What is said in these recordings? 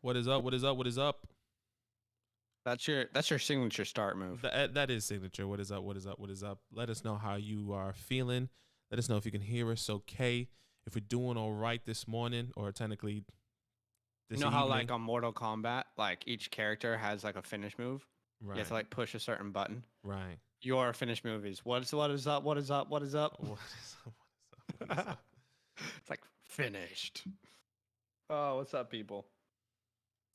What is up? What is up? What is up? That's your signature start move. That is signature. What is up? What is up? What is up? Let us know how you are feeling. Let us know if you can hear us okay. If we're doing all right this morning, or technically this You know how evening. like on Mortal Kombat, like each character has like a finish move. Right. You have to like push a certain button. Right. Your finish move is what is up? What is up? What is up? What is up? What is up? What is up? It's like finished. Oh, what's up, people?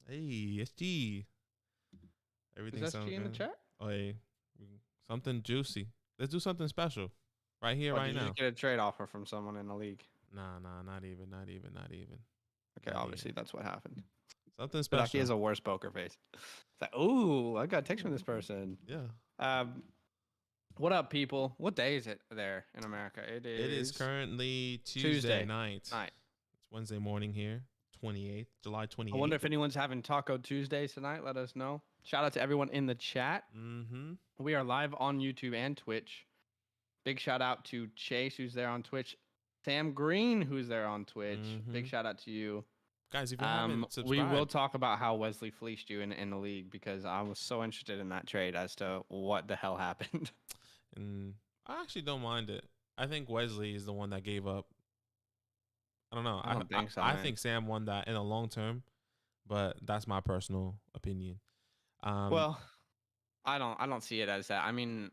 Hey, SG. Everything is sounds SG in the good. chat? Oh, hey, something juicy. Let's do something special, right here, right did now. You get a trade offer from someone in the league. Nah, not even. Okay, obviously that's what happened. Something special. He has a worse poker face. It's like, ooh, I got a text from this person. Yeah. What up, people? What day is it there in America? It is currently Tuesday night. It's Wednesday morning here, 28th, July 28th. I wonder if anyone's having Taco Tuesdays tonight. Let us know. Shout out to everyone in the chat. Mm-hmm. We are live on YouTube and Twitch. Big shout out to Chase, who's there on Twitch. Sam Green, who's there on Twitch. Mm-hmm. Big shout out to you. Guys, if you haven't subscribed. We will talk about how Wesley fleeced you in the league, because I was so interested in that trade as to what the hell happened. And I actually don't mind it. I think Wesley is the one that gave up. I don't know. I don't think so. I think Sam won that in the long term, but that's my personal opinion. Well, I don't see it as that. I mean,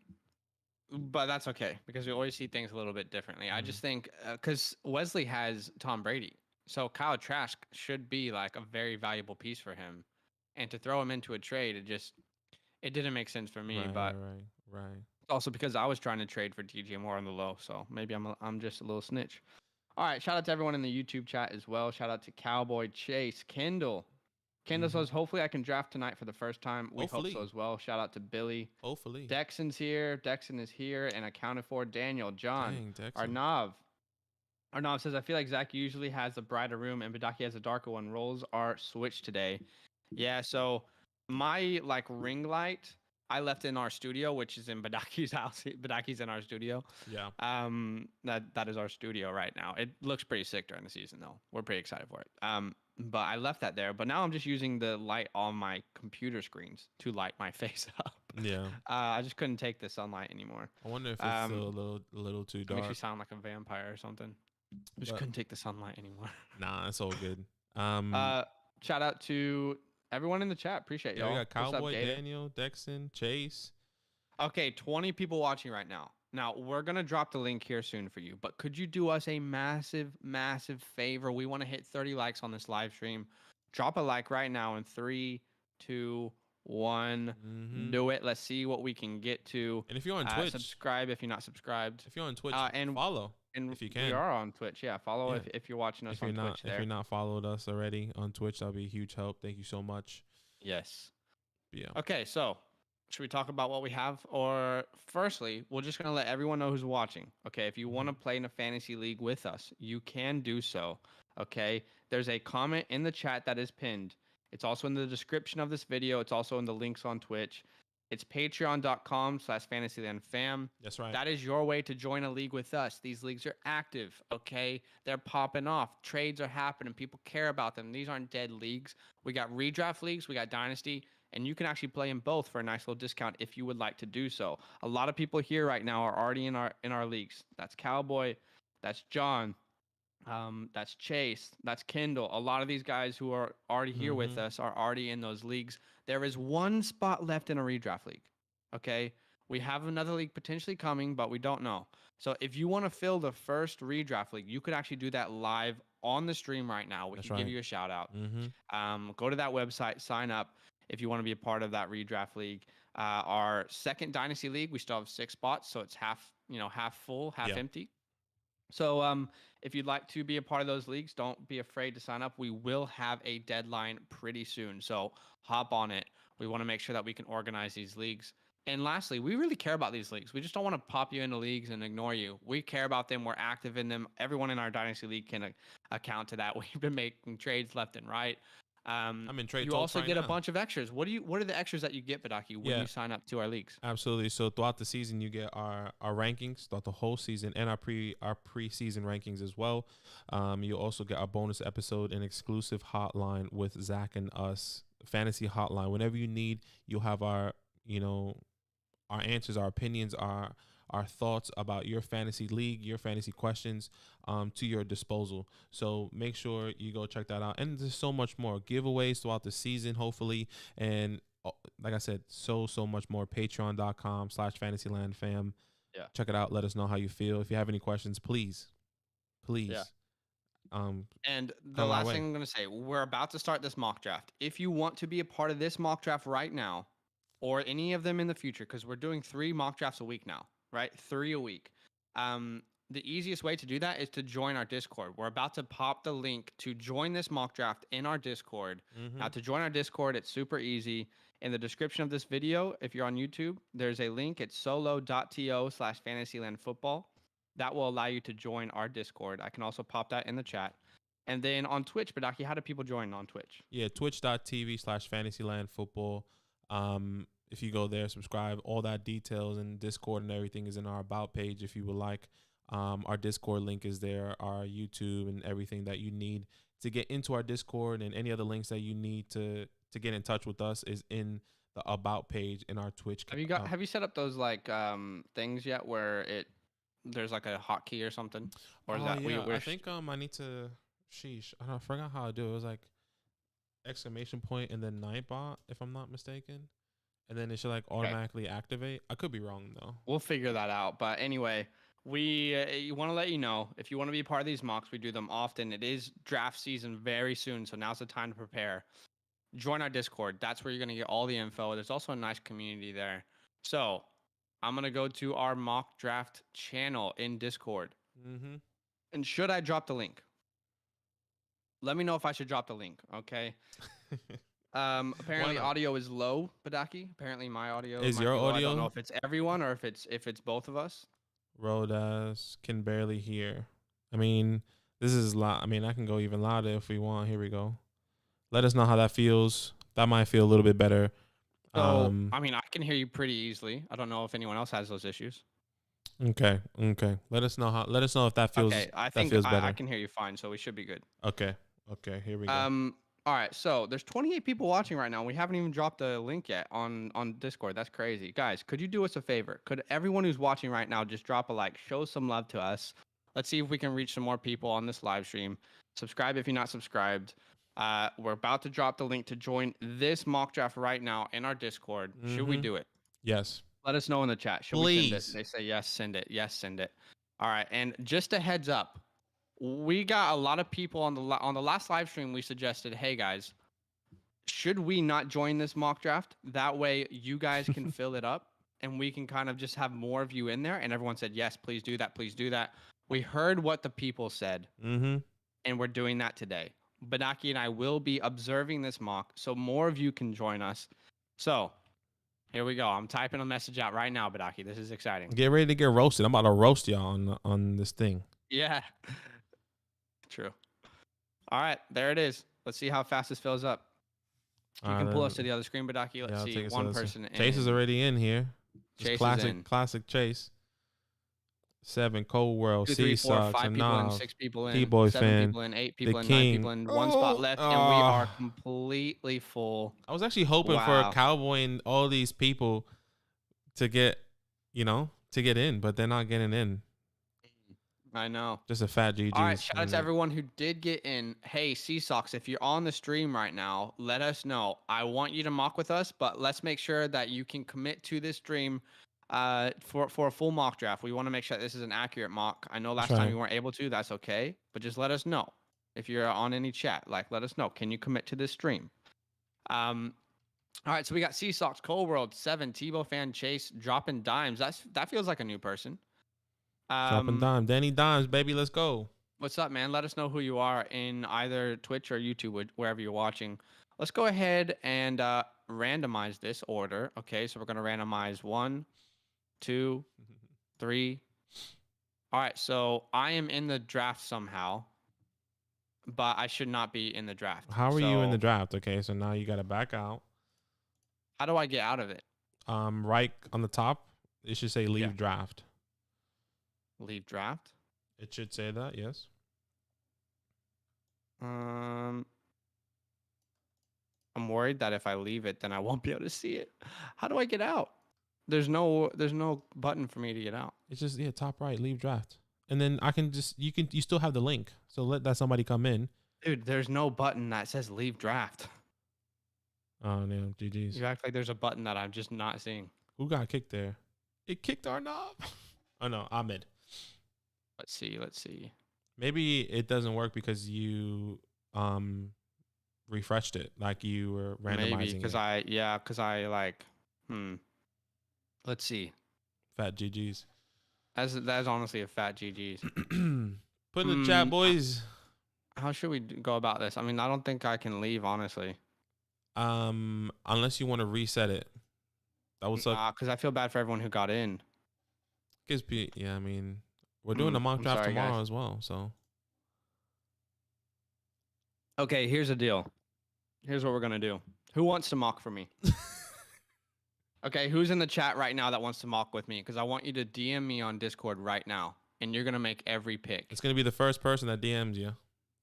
but that's okay, because we always see things a little bit differently. I just think because Wesley has Tom Brady, so Kyle Trask should be like a very valuable piece for him, and to throw him into a trade, it didn't make sense for me. Right. Also because I was trying to trade for DJ Moore on the low, so maybe I'm just a little snitch. All right, shout out to everyone in the YouTube chat as well. Shout out to Cowboy Chase, Kendall says, hopefully I can draft tonight for the first time. We hope so as well. Shout out to Billy. Hopefully. Dexon's here. Dexon is here and accounted for. Daniel, John, Dang, Arnav says, I feel like Zach usually has a brighter room and Badaki has a darker one. Roles are switched today. Yeah, so my like ring light I left in our studio, which is in Badaki's house. Badaki's in our studio. Yeah. That is our studio right now. It looks pretty sick during the season though. We're pretty excited for it. But I left that there. But now I'm just using the light on my computer screens to light my face up. Yeah. I just couldn't take the sunlight anymore. I wonder if it's still a little too dark. Makes you sound like a vampire or something. I just couldn't take the sunlight anymore. Nah, it's all good. Shout out to everyone in the chat. Appreciate y'all. We got Cowboy, Daniel, Dexon, Chase. Okay, 20 people watching right now. Now, we're going to drop the link here soon for you, but could you do us a massive, massive favor? We want to hit 30 likes on this live stream. Drop a like right now in 3, 2, 1. Do it. Let's see what we can get to. And if you're on Twitch, subscribe if you're not subscribed. If you're on Twitch, and follow. And if you can. We are on Twitch. Yeah, follow if you're watching us on Twitch there. If you're not followed us already on Twitch, that'll be a huge help. Thank you so much. Yes. Yeah. Okay, so should we talk about what we have? Or firstly, we're just going to let everyone know who's watching. Okay, if you want to play in a fantasy league with us, you can do so. Okay, there's a comment in the chat that is pinned. It's also in the description of this video. It's also in the links on Twitch. It's patreon.com/fantasylandfam. That's right. That is your way to join a league with us. These leagues are active, okay? They're popping off. Trades are happening. People care about them. These aren't dead leagues. We got redraft leagues. We got dynasty. And you can actually play in both for a nice little discount if you would like to do so. A lot of people here right now are already in our leagues. That's Cowboy. That's John. That's Chase. That's Kendall. A lot of these guys who are already here with us are already in those leagues. There is one spot left in a redraft league. Okay. We have another league potentially coming, but we don't know. So if you want to fill the first redraft league, you could actually do that live on the stream right now. We can give you a shout out. Go to that website, sign up if you want to be a part of that redraft league. Our second dynasty league, we still have 6 spots, so it's half full, half empty. So if you'd like to be a part of those leagues, don't be afraid to sign up. We will have a deadline pretty soon, so hop on it. We want to make sure that we can organize these leagues. And lastly, we really care about these leagues. We just don't want to pop you into leagues and ignore you. We care about them. We're active in them. Everyone in our dynasty league can account to that. We've been making trades left and right. I'm in trade You talks also right get a now. bunch of extras. What are the extras that you get, Badaki, when Yeah, you sign up to our leagues? absolutely. So throughout the season, you get our rankings throughout the whole season and our preseason rankings as well. You'll also get our bonus episode and exclusive hotline with Zach and us, fantasy hotline. Whenever you need, you'll have our answers, our opinions, our thoughts about your fantasy league, your fantasy questions, to your disposal. So make sure you go check that out. And there's so much more giveaways throughout the season, hopefully. And like I said, so much more. Patreon.com/fantasylandfam. Yeah. Check it out. Let us know how you feel. If you have any questions, please, Yeah. um, And the come our last way. thing I'm going to say, we're about to start this mock draft. If you want to be a part of this mock draft right now, or any of them in the future, because we're doing 3 mock drafts a week now, right? 3 a week. The easiest way to do that is to join our Discord. We're about to pop the link to join this mock draft in our Discord. Now, to join our Discord, it's super easy. In the description of this video, if you're on YouTube, there's a link. It's solo.to/fantasylandfootball. That will allow you to join our Discord. I can also pop that in the chat. And then on Twitch, Badaki, how do people join on Twitch? Yeah, twitch.tv/fantasylandfootball. If you go there, subscribe, all that details and Discord and everything is in our about page if you would like. Our Discord link is there, our YouTube and everything that you need to get into our Discord, and any other links that you need to get in touch with us is in the about page in our Twitch. Have you set up those like things yet where there's like a hotkey or something? Or is that yeah, I think I need to I forgot how to do it. It was like exclamation point and then Nightbot, if I'm not mistaken. And then it should like automatically activate. I could be wrong though. We'll figure that out. But anyway, we want to let you know, if you want to be part of these mocks, we do them often. It is draft season very soon, so now's the time to prepare. Join our Discord. That's where you're going to get all the info. There's also a nice community there. So I'm going to go to our mock draft channel in Discord. And should I drop the link? Let me know if I should drop the link, okay? Apparently audio is low, Badaki. Apparently my audio is might your be low. audio. I don't know if it's everyone or if it's both of us. Rodas can barely hear. I mean, this is loud. I mean, I can go even louder if we want. Here we go. Let us know how that feels. That might feel a little bit better. So, I mean, I can hear you pretty easily. I don't know if anyone else has those issues. Okay. Let us know if that feels. Okay, I think I can hear you fine, so we should be good. Okay. Here we go. All right, so there's 28 people watching right now. We haven't even dropped the link yet on Discord. That's crazy. Guys, could you do us a favor? Could everyone who's watching right now just drop a like, show some love to us? Let's see if we can reach some more people on this live stream. Subscribe if you're not subscribed. We're about to drop the link to join this mock draft right now in our Discord. Should we do it? Yes. Let us know in the chat. Should we send it? They say yes, send it. Yes, send it. All right, and just a heads up. We got a lot of people on the last live stream. We suggested, hey guys, should we not join this mock draft? That way you guys can fill it up and we can kind of just have more of you in there. And everyone said, yes, please do that. Please do that. We heard what the people said, and we're doing that today. Badaki and I will be observing this mock, so more of you can join us. So here we go. I'm typing a message out right now, Badaki. This is exciting. Get ready to get roasted. I'm about to roast y'all on this thing. Yeah. True. All right, there it is. Let's see how fast this fills up. You can pull us to the other screen, Badaki. Let's see. One person. Chase is already in here. Chase classic Chase. 7 Cold World, 2, 3, 4, C-Sox, 5 people in, 6 people in, T-Boy 7 fan, people in, 8 people in, 9 King. people in, 1 spot left, and we are completely full. I was actually hoping for a Cowboy and all these people to get in, but they're not getting in. I know. Just a fat GG. All right, shout out to everyone who did get in. Hey, C-Sox, if you're on the stream right now, let us know. I want you to mock with us, but let's make sure that you can commit to this stream for a full mock draft. We want to make sure that this is an accurate mock. I know last time you weren't able to. That's okay. But just let us know. If you're on any chat, let us know. Can you commit to this stream? All right, so we got C-Sox, Cold World, 7, Tebow fan, Chase, dropping dimes. That feels like a new person. Dropping dimes. Danny Dimes, baby. Let's go. What's up, man? Let us know who you are in either Twitch or YouTube, wherever you're watching. Let's go ahead and randomize this order. Okay, so we're going to randomize 1, 2, 3. All right, so I am in the draft somehow. but I should not be in the draft. How are you in the So draft? Okay, so now you got to back out. how do I get out of it? Right on the top, it should say Yeah. leave draft. Leave draft. It should say that, yes. I'm worried that if I leave it, then I won't be able to see it. How do I get out? There's no button for me to get out. It's just top right, leave draft. And then I can just you still have the link. So let that somebody come in. Dude, there's no button that says leave draft. Oh no, GG's. You act like there's a button that I'm just not seeing. Who got kicked there? It kicked Arnav. Oh no, Ahmed. Let's see. Maybe it doesn't work because you refreshed it, like you were randomizing Maybe because I like let's see. Fat GG's. That's honestly a fat GG's. Put in the chat, boys. How should we go about this? I mean, I don't think I can leave, honestly. Unless you want to reset it. That would suck. Because I feel bad for everyone who got in. Yeah, I mean, we're doing a mock draft tomorrow as well, so. Okay, here's the deal. Here's what we're gonna do. Who wants to mock for me? Okay, who's in the chat right now that wants to mock with me? Because I want you to DM me on Discord right now, and you're gonna make every pick. It's gonna be the first person that DMs you.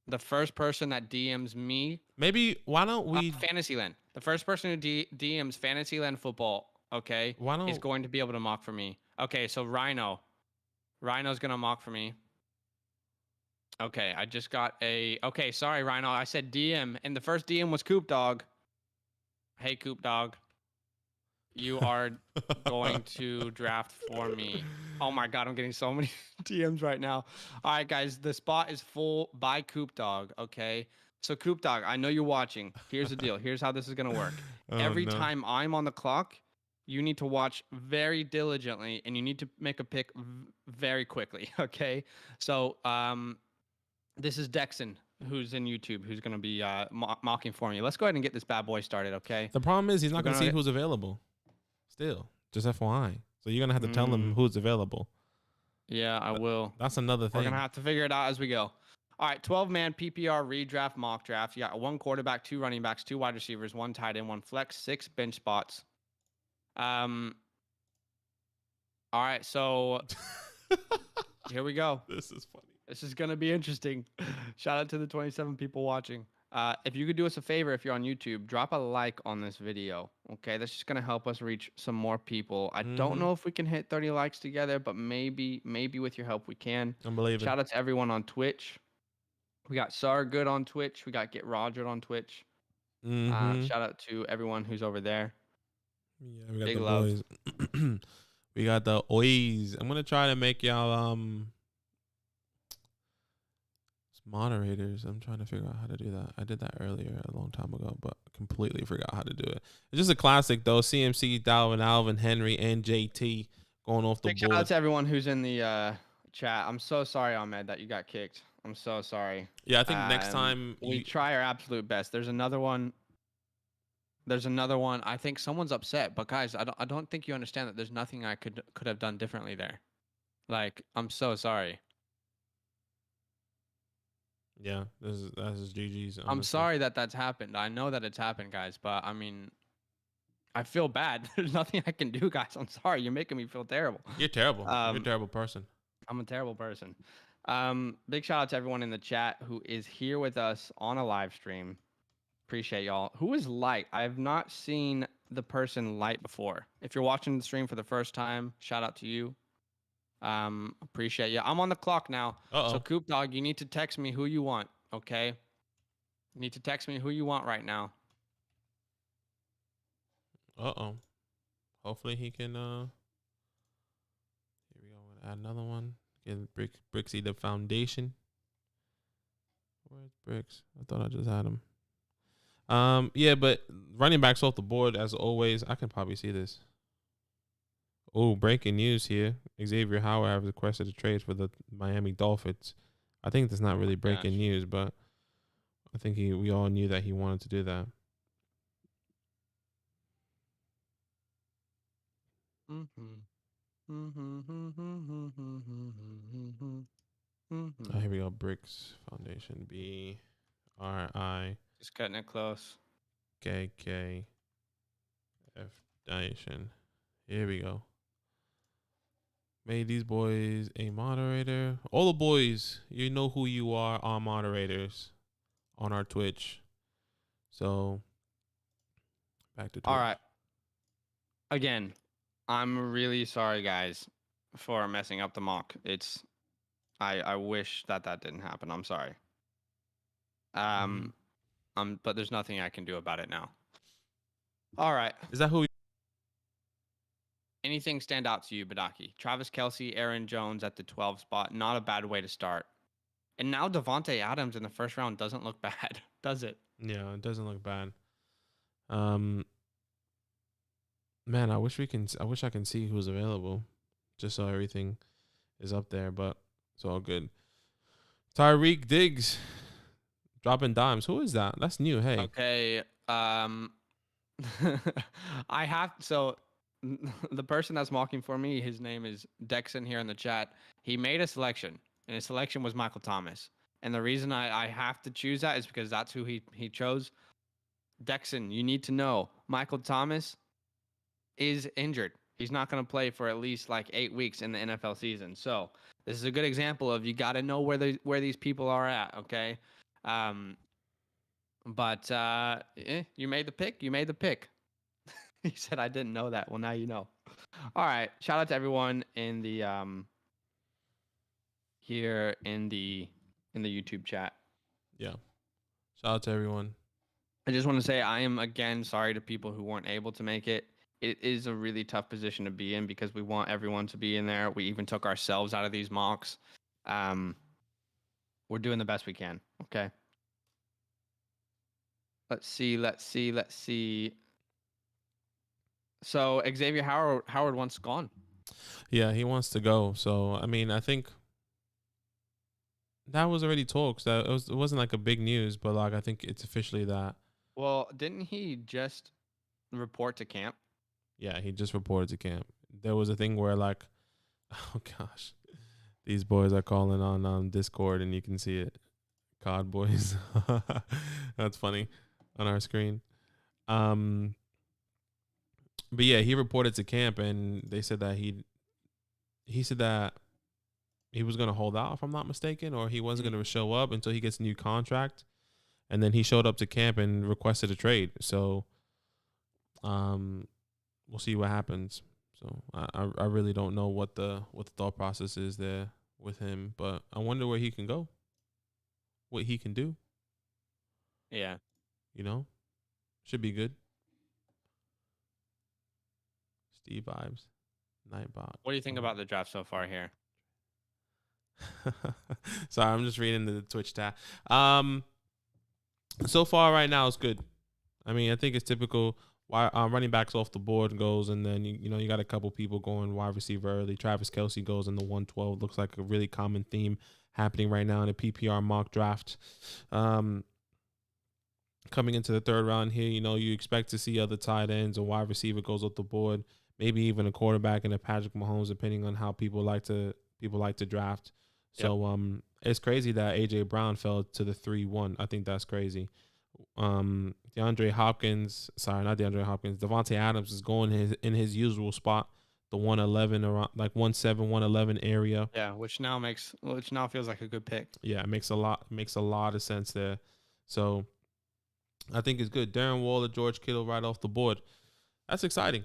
The first person that DMs me. Maybe why don't we Fantasyland? The first person who DMs Fantasyland football, okay, is going to be able to mock for me. Okay, so Rhino's gonna mock for me. Okay, I just got a. Okay, sorry, Rhino. I said DM, and the first DM was Coop Dog. Hey, Coop Dog. You are going to draft for me. Oh my God, I'm getting so many DMs right now. All right, guys, the spot is full by Coop Dog. Okay, so Coop Dog, I know you're watching. Here's the deal. Here's how this is gonna work. Every time I'm on the clock, you need to watch very diligently, and you need to make a pick very quickly. Okay, so this is Dexon, who's in YouTube, who's gonna be mocking for me. Let's go ahead and get this bad boy started. Okay. The problem is he's not gonna see who's available. Still, just FYI. So you're gonna have to tell him who's available. Yeah, I will. That's another thing. We're gonna have to figure it out as we go. All right, 12-man PPR redraft mock draft. You got 1 quarterback, 2 running backs, 2 wide receivers, 1 tight end, 1 flex, 6 bench spots. All right, so here we go. This is funny. This is gonna be interesting. Shout out to the 27 people watching. If you could do us a favor, if you're on YouTube, drop a like on this video. Okay, that's just gonna help us reach some more people. I don't know if we can hit 30 likes together, but maybe with your help we can. Unbelievable. Shout out to everyone on Twitch. We got Sar Good on Twitch. We got Get Roger on Twitch. Shout out to everyone who's over there. Yeah, we got Big the love. boys. We got the oys. I'm gonna try to make y'all moderators. I'm trying to figure out how to do that. I did that earlier a long time ago, but completely forgot how to do it. It's just a classic though. CMC, Dalvin, Alvin, Henry, and JT going off the board. Shout out to everyone who's in the chat. I'm so sorry, Ahmed, that you got kicked. I'm so sorry. Yeah, I think next time we try our absolute best. There's another one. I think someone's upset, but guys, I don't think you understand that there's nothing I could have done differently there. Like, I'm so sorry. Yeah, that's just GG's. I'm sorry that that's happened. I know that it's happened, guys, but I mean, I feel bad. There's nothing I can do, guys. I'm sorry. You're making me feel terrible. You're terrible. You're a terrible person. I'm a terrible person. Big shout out to everyone in the chat who is here with us on a live stream. Appreciate y'all. Who is Light? I have not seen the person Light before. If you're watching the stream for the first time, shout out to you. Appreciate you. I'm on the clock now. So Coop Dog, you need to text me who you want, okay? You need to text me who you want right now. Hopefully he can here we go. Add another one. Get Brixie the foundation. Where's Bricks? I thought I just had him. Yeah, but running backs off the board as always. I can probably see this. Oh, breaking news here. Xavier Howard has requested a trade for the Miami Dolphins. I think that's not really breaking news, but I think we all knew that he wanted to do that. Here we go. Bricks Foundation B. RIKKF Just cutting it close. Nation. Here we go. Made these boys a moderator. All the boys, you know who you are moderators on our Twitch. So back to Twitch. All right. Again, I'm really sorry, guys, for messing up the mock. I wish that didn't happen. I'm sorry. But there's nothing I can do about it now. All right. Is that who? Anything stand out to you, Badaki? Travis Kelce, Aaron Jones at the 12 spot. Not a bad way to start. And now Devontae Adams in the first round doesn't look bad, does it? Yeah, it doesn't look bad. Man, I wish I can see who's available, just so everything is up there. But it's all good. Tyreek Diggs dropping dimes. Who is that? That's new. Hey. Okay. So the person that's mocking for me, his name is Dexon here in the chat. He made a selection, and his selection was Michael Thomas. And the reason I have to choose that is because that's who he chose. Dexon, you need to know Michael Thomas is injured. He's not going to play for at least like 8 weeks in the NFL season. So this is a good example of you got to know where these people are at. Okay. But you made the pick. You made the pick. He said, I didn't know that. Well, now you know. All right. Shout out to everyone in the here in the YouTube chat. Yeah. Shout out to everyone. I just want to say I am again sorry to people who weren't able to make it. It is a really tough position to be in because we want everyone to be in there. We even took ourselves out of these mocks. We're doing the best we can. Okay. Let's see. So Xavier Howard wants gone. Yeah, he wants to go. So I mean, I think that was already talks. That it wasn't like a big news, but like I think it's officially that. Well, didn't he just report to camp? Yeah, he just reported to camp. There was a thing where like, oh gosh, these boys are calling on Discord, and you can see it. COD boys, that's funny on our screen. But yeah, he reported to camp, and they said that he said that he was going to hold out, if I'm not mistaken, or he wasn't going to show up until he gets a new contract. And then he showed up to camp and requested a trade. So, we'll see what happens. So I really don't know what the thought process is there with him, but I wonder where he can go, what he can do. Yeah, should be good. Steve vibes, Nightbot. What do you think about the draft so far here? Sorry, I'm just reading the Twitch chat. So far right now it's good. I mean, I think it's typical. Why running backs off the board goes, and then you got a couple people going wide receiver early. Travis Kelce goes in the 112. Looks like a really common theme happening right now in a PPR mock draft. Coming into the third round here, you expect to see other tight ends. A wide receiver goes off the board, maybe even a quarterback and a Patrick Mahomes, depending on how people like to draft. So it's crazy that AJ Brown fell to the 3-1. I think that's crazy. Devontae Adams is going in his usual spot, the 111 around like 17, 111 area. Yeah, which now feels like a good pick. Yeah, it makes a lot of sense there. So I think it's good. Darren Waller, George Kittle right off the board. That's exciting.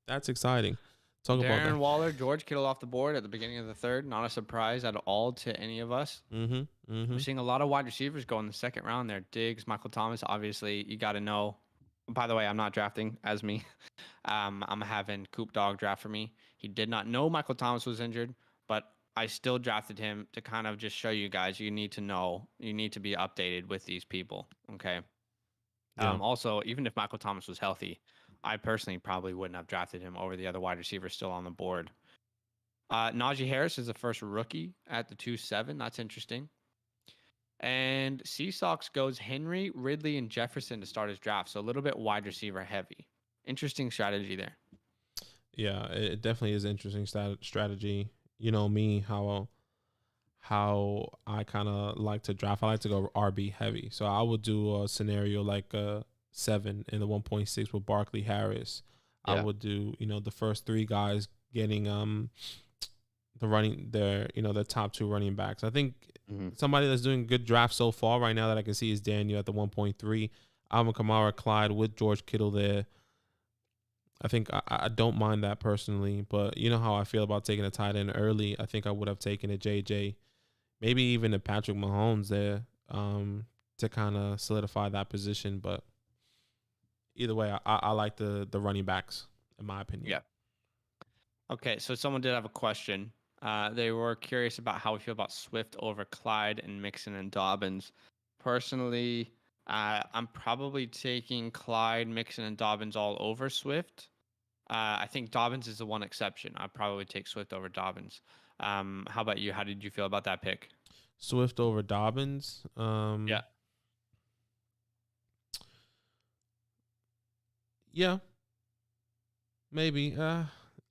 That's exciting. Talk about that. Darren Waller, George Kittle off the board at the beginning of the third. Not a surprise at all to any of us. We're seeing a lot of wide receivers go in the second round there. Diggs, Michael Thomas, obviously, you got to know. By the way, I'm not drafting as me. I'm having Coop Dog draft for me. He did not know Michael Thomas was injured, but I still drafted him to kind of just show you guys you need to know. You need to be updated with these people, okay? Yeah. Also, even if Michael Thomas was healthy, I personally probably wouldn't have drafted him over the other wide receivers still on the board. Najee Harris is the first rookie at the 2-7. That's interesting. And Seahawks goes Henry, Ridley, and Jefferson to start his draft. So a little bit wide receiver heavy. Interesting strategy there. Yeah, it definitely is interesting strategy. You know me, how how I kind of like to draft. I like to go RB heavy. So I would do a scenario like 7 in the 1.6 with Barkley Harris. I Yeah. would do, the first 3 guys getting the running their, the top 2 running backs. I think Mm-hmm. somebody that's doing good draft so far right now that I can see is Daniel at the 1.3. Alvin Kamara, Clyde with George Kittle there. I think I don't mind that personally, but you know how I feel about taking a tight end early. I think I would have taken a JJ, maybe even a Patrick Mahomes there, to kind of solidify that position. But either way, I like the running backs in my opinion. Yeah. Okay, so someone did have a question. They were curious about how we feel about Swift over Clyde and Mixon and Dobbins. Personally, I'm probably taking Clyde, Mixon, and Dobbins all over Swift. I think Dobbins is the one exception. I'd probably take Swift over Dobbins. How about you? How did you feel about that pick? Swift over Dobbins. Yeah. Yeah, maybe.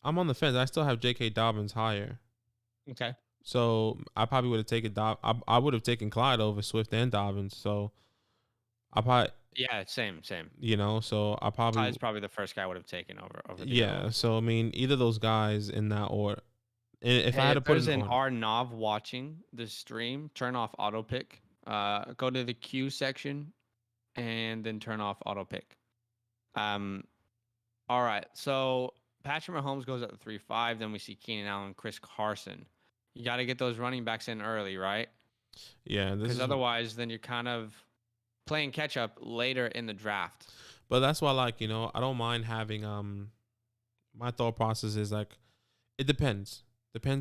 I'm on the fence. I still have J.K. Dobbins higher. Okay. So I probably would have taken I would have taken Clyde over Swift and Dobbins. So I probably, Yeah, same. so I probably, Clyde's probably the first guy I would have taken over the other yeah. ones. So I mean, either those guys in that order. If I Hey, had if to put there's an an order, Arnav watching the stream, turn off auto pick. Go to the Q section and then turn off auto pick. All right. So Patrick Mahomes goes at the 3-5. Then we see Keenan Allen, Chris Carson. You got to get those running backs in early, right? yeah, this Because is. otherwise, then you're kind of playing catch up later in the draft. But that's why, like, I don't mind having my thought process is like, it depends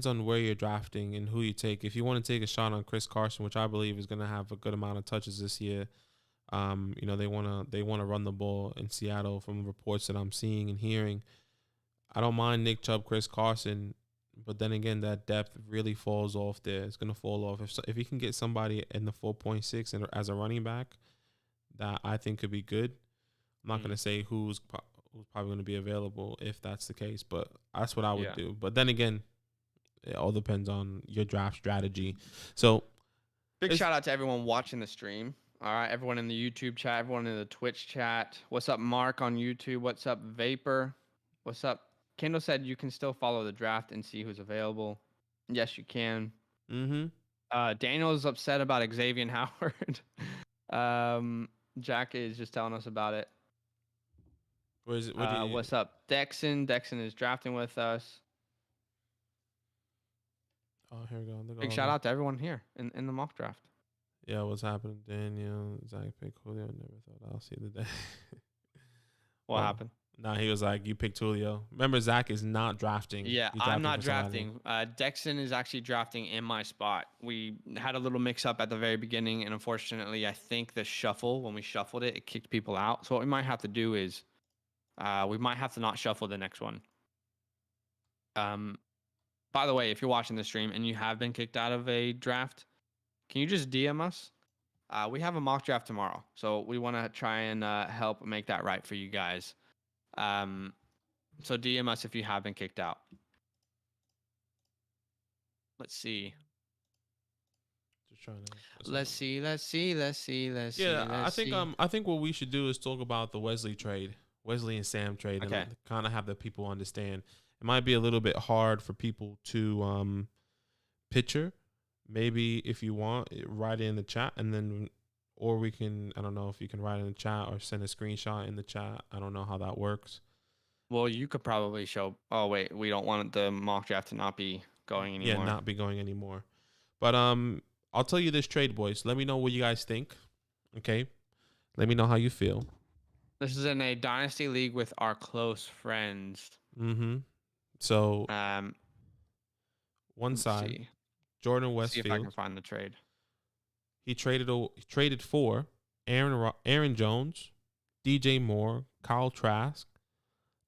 on where you're drafting and who you take. If you want to take a shot on Chris Carson, which I believe is going to have a good amount of touches this year, they wanna run the ball in Seattle from reports that I'm seeing and hearing. I don't mind Nick Chubb, Chris Carson, but then again, that depth really falls off there. It's gonna fall off if you can get somebody in the 4.6 and as a running back that I think could be good. I'm not gonna say who's probably gonna be available if that's the case, but that's what I would do. But then again, it all depends on your draft strategy. So Big shout out to everyone watching the stream. All right, everyone in the YouTube chat, everyone in the Twitch chat. What's up, Mark on YouTube? What's up, Vapor? What's up? Kendall said you can still follow the draft and see who's available. Yes, you can. Daniel is upset about Xavier Howard. Jack is just telling us about it. Where is it? What's up, Dexon? Dexon is drafting with us. Oh, here we go. Big shout out to everyone here in the mock draft. Yeah, what's happening? Daniel, Zach picked Julio. Never thought I'll see the day. What happened? Nah, he was like, you picked Julio. Remember, Zach is not drafting. Yeah, He's I'm not for somebody. drafting. Dexon is actually drafting in my spot. We had a little mix up at the very beginning, and unfortunately, I think the shuffle, when we shuffled it, it kicked people out. So what we might have to do is we might have to not shuffle the next one. By the way, if you're watching the stream and you have been kicked out of a draft, can you just DM us? We have a mock draft tomorrow, so we want to try and help make that right for you guys. So DM us if you have been kicked out. Let's see. Just trying to. Let's see. Yeah, I think what we should do is talk about the Wesley trade, Wesley and Sam trade, Okay. and kind of have the people understand. It might be a little bit hard for people to picture. Maybe if you want, write it in the chat, and then, or we can. I don't know if you can write in the chat or send a screenshot in the chat. I don't know how that works. Well, you could probably show. Oh wait, we don't want the mock draft to not be going anymore. Yeah, not be going anymore. But I'll tell you this trade, boys. Let me know what you guys think. Okay, let me know how you feel. This is in a dynasty league with our close friends. So one let's side, see. Jordan Let's see if I Westfield. can find the trade. He traded for Aaron Jones, DJ Moore, Kyle Trask,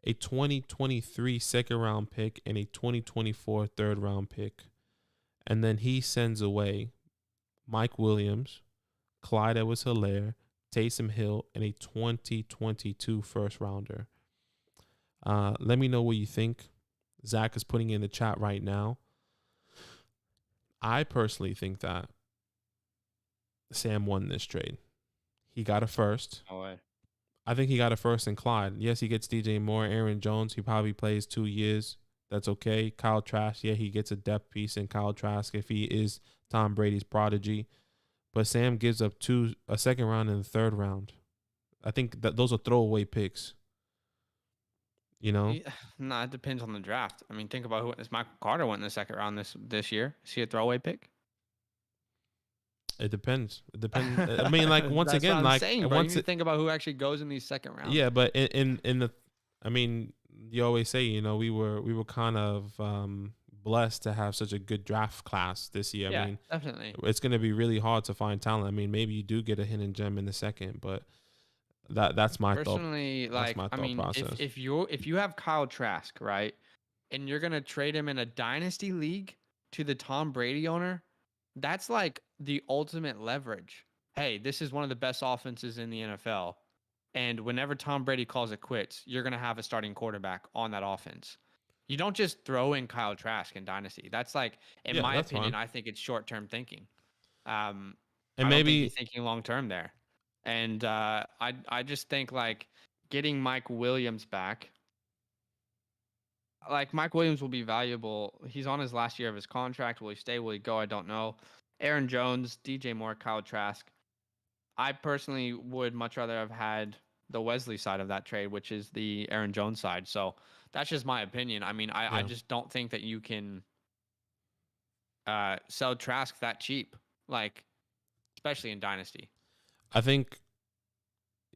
a 2023 second round pick, and a 2024 third round pick. And then he sends away Mike Williams, Clyde Edwards-Helaire, Taysom Hill, and a 2022 first rounder. Let me know what you think. Zach is putting in the chat right now. I personally think that Sam won this trade. He got a first. No way. I think he got a first in Clyde. Yes, he gets DJ Moore, Aaron Jones. He probably plays 2 years. That's okay. Kyle Trask, yeah, he gets a depth piece in Kyle Trask if he is Tom Brady's prodigy. But Sam gives up a second round and a third round. I think that those are throwaway picks. You know, Nah, it depends on the draft. I mean, think about who this Michael Carter went in the second round this year. Is he a throwaway pick? it depends. It depends. I mean, like once That's what again, I'm like saying, bro. You once need to think about who actually goes in these second rounds. yeah, but in the, I mean, you always say, you know, we were kind of blessed to have such a good draft class this year. Yeah, I mean, definitely. it's going to be really hard to find talent. I mean, maybe you do get a hidden gem in the second, but that's my thought. Personally, That's like, my I thought mean, process. if you have Kyle Trask, right, and you're gonna trade him in a dynasty league to the Tom Brady owner, that's like the ultimate leverage. Hey, this is one of the best offenses in the NFL. And whenever Tom Brady calls it quits, you're going to have a starting quarterback on that offense. You don't just throw in Kyle Trask in Dynasty. That's like, in Yeah, my that's opinion, fine. I think it's short term thinking. And I don't think you're maybe thinking long term there. And I just think like getting Mike Williams back, like Mike Williams will be valuable. He's on his last year of his contract. Will he stay? Will he go? I don't know. Aaron Jones, DJ Moore, Kyle Trask. I personally would much rather have had the Wesley side of that trade, which is the Aaron Jones side. So that's just my opinion. I mean, I yeah, just don't think that you can sell Trask that cheap, like especially in Dynasty. I think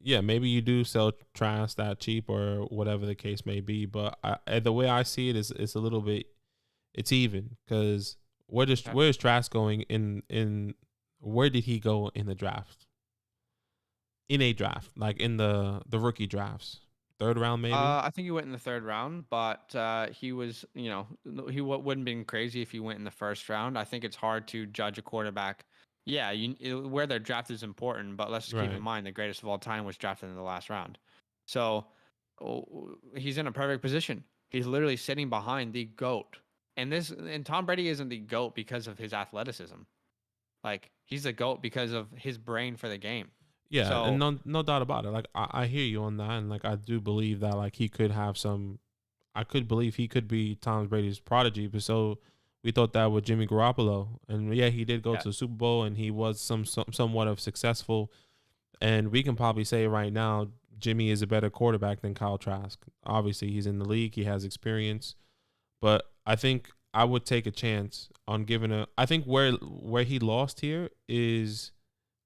yeah, maybe you do sell Trask that cheap or whatever the case may be, but the way I see it is it's a little bit it's even because Okay. where is Trask going in where did he go in the draft? In a draft, like in the rookie drafts, third round maybe. I think he went in the third round, but he was, wouldn't been crazy if he went in the first round. I think it's hard to judge a quarterback. Yeah, where they're drafted is important, but let's just keep in Right. mind the greatest of all time was drafted in the last round. So he's in a perfect position. He's literally sitting behind the GOAT. And Tom Brady isn't the GOAT because of his athleticism. Like he's the GOAT because of his brain for the game. Yeah, and So no doubt about it. Like I hear you on that, and like I do believe that like he could have some. I could believe he could be Tom Brady's prodigy, but so we thought that with Jimmy Garoppolo, and yeah, he did go yeah, to the Super Bowl, and he was somewhat of successful. And we can probably say right now, Jimmy is a better quarterback than Kyle Trask. Obviously, he's in the league, he has experience, but I think I would take a chance on giving a. I think where he lost here is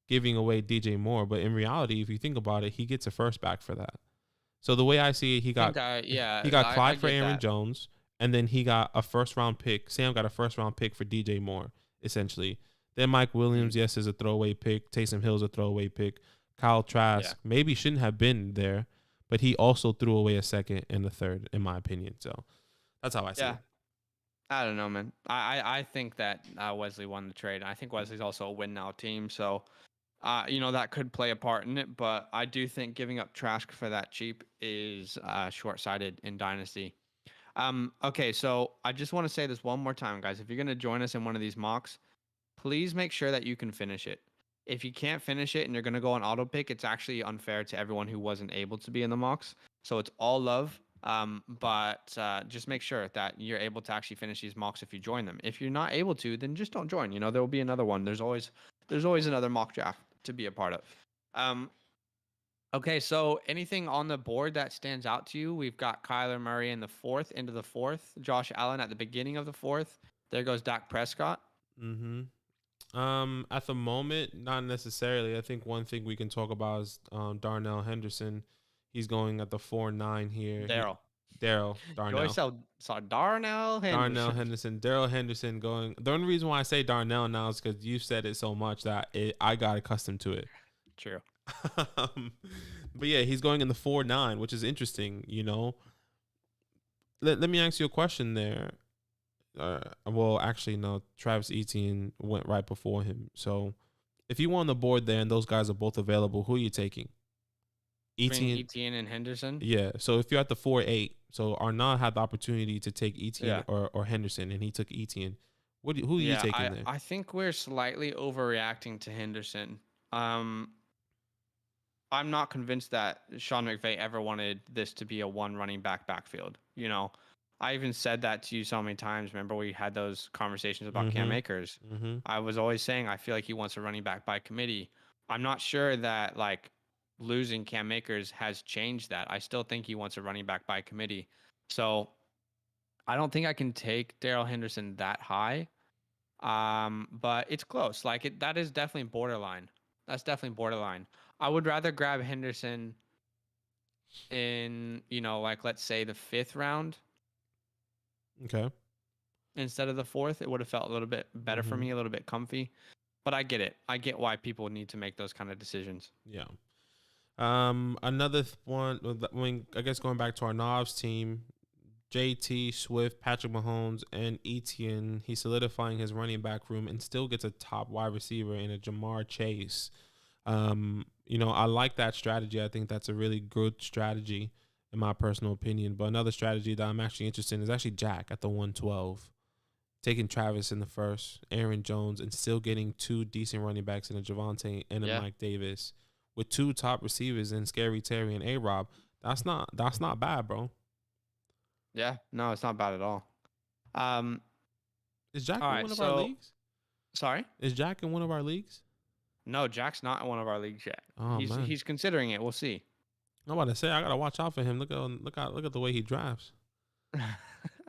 giving away DJ Moore, but in reality, if you think about it, he gets a first back for that. So the way I see it, I think yeah, he got I Clyde for get Aaron that. Jones, and then he got a first round pick. Sam got a first round pick for DJ Moore, essentially. Then Mike Mhm. Williams, yes, is a throwaway pick. Taysom Hill's a throwaway pick. Kyle Yeah. Trask maybe shouldn't have been there, but he also threw away a second and a third, in my opinion. So that's how I see Yeah. it. I don't know, man. I think that Wesley won the trade. I think Wesley's also a win now team, so that could play a part in it. But I do think giving up Trask for that cheap is short sighted in Dynasty. Okay, so I just want to say this one more time, guys. If you're gonna join us in one of these mocks, please make sure that you can finish it. If you can't finish it and you're gonna go on auto pick, it's actually unfair to everyone who wasn't able to be in the mocks. So it's all love. But just make sure that you're able to actually finish these mocks if you join them. If you're not able to, then just don't join. There will be another one. There's always another mock draft to be a part of. Um, okay, so anything on the board that stands out to you? We've got Kyler Murray in the fourth, into the fourth. Josh Allen at the beginning of the fourth. There goes Dak Prescott. Mm-hmm. At the moment, not necessarily. I think one thing we can talk about is Darnell Henderson. He's going at the 4-9 here. Daryl. You always Darnell. saw Darnell Darnell Henderson. Henderson, Daryl Henderson going. The only reason why I say Darnell now is because you said it so much that I got accustomed to it. True. But yeah, he's going in the 4-9, which is interesting. Let me ask you a question there. Well, actually, no. Travis Etienne went right before him. So if you were on the board there and those guys are both available, who are you taking? Between Etienne. Etienne and Henderson. Yeah. So if you're at the 4-8, so Arnaud had the opportunity to take Etienne Yeah. or Henderson, and he took Etienne. Who are you Yeah, taking there? I think we're slightly overreacting to Henderson. Um, I'm not convinced that Sean McVay ever wanted this to be a one running back backfield. You know, I even said that to you so many times. Remember, we had those conversations about Cam Mm-hmm. Akers. Mm-hmm. I was always saying I feel like he wants a running back by committee. I'm not sure that like losing Cam Akers has changed that. I still think he wants a running back by committee. So I don't think I can take Daryl Henderson that high. But it's close. Like that is definitely borderline. That's definitely borderline. I would rather grab Henderson in, like let's say the fifth round Okay. instead of the fourth. It would have felt a little bit better for Mm-hmm. me, a little bit comfy. But I get it. I get why people need to make those kind of decisions. Yeah. Another one. I mean, I guess going back to our knobs team, JT, Swift, Patrick Mahomes, and Etienne. He's solidifying his running back room and still gets a top wide receiver in a Jamar Chase. I like that strategy. I think that's a really good strategy in my personal opinion. But another strategy that I'm actually interested in is actually Jack at the 112. Taking Travis in the first, Aaron Jones, and still getting two decent running backs in a Javonte and a Yeah. Mike Davis with two top receivers in Scary Terry and A-Rob. That's not bad, bro. Yeah. No, it's not bad at all. Um, Is Jack all in right. one of our So, leagues? sorry. Is Jack in one of our leagues? No, Jack's not in one of our leagues yet. Oh He's man, he's considering it. We'll see. I'm about to say I gotta watch out for him. Look at the way he drafts.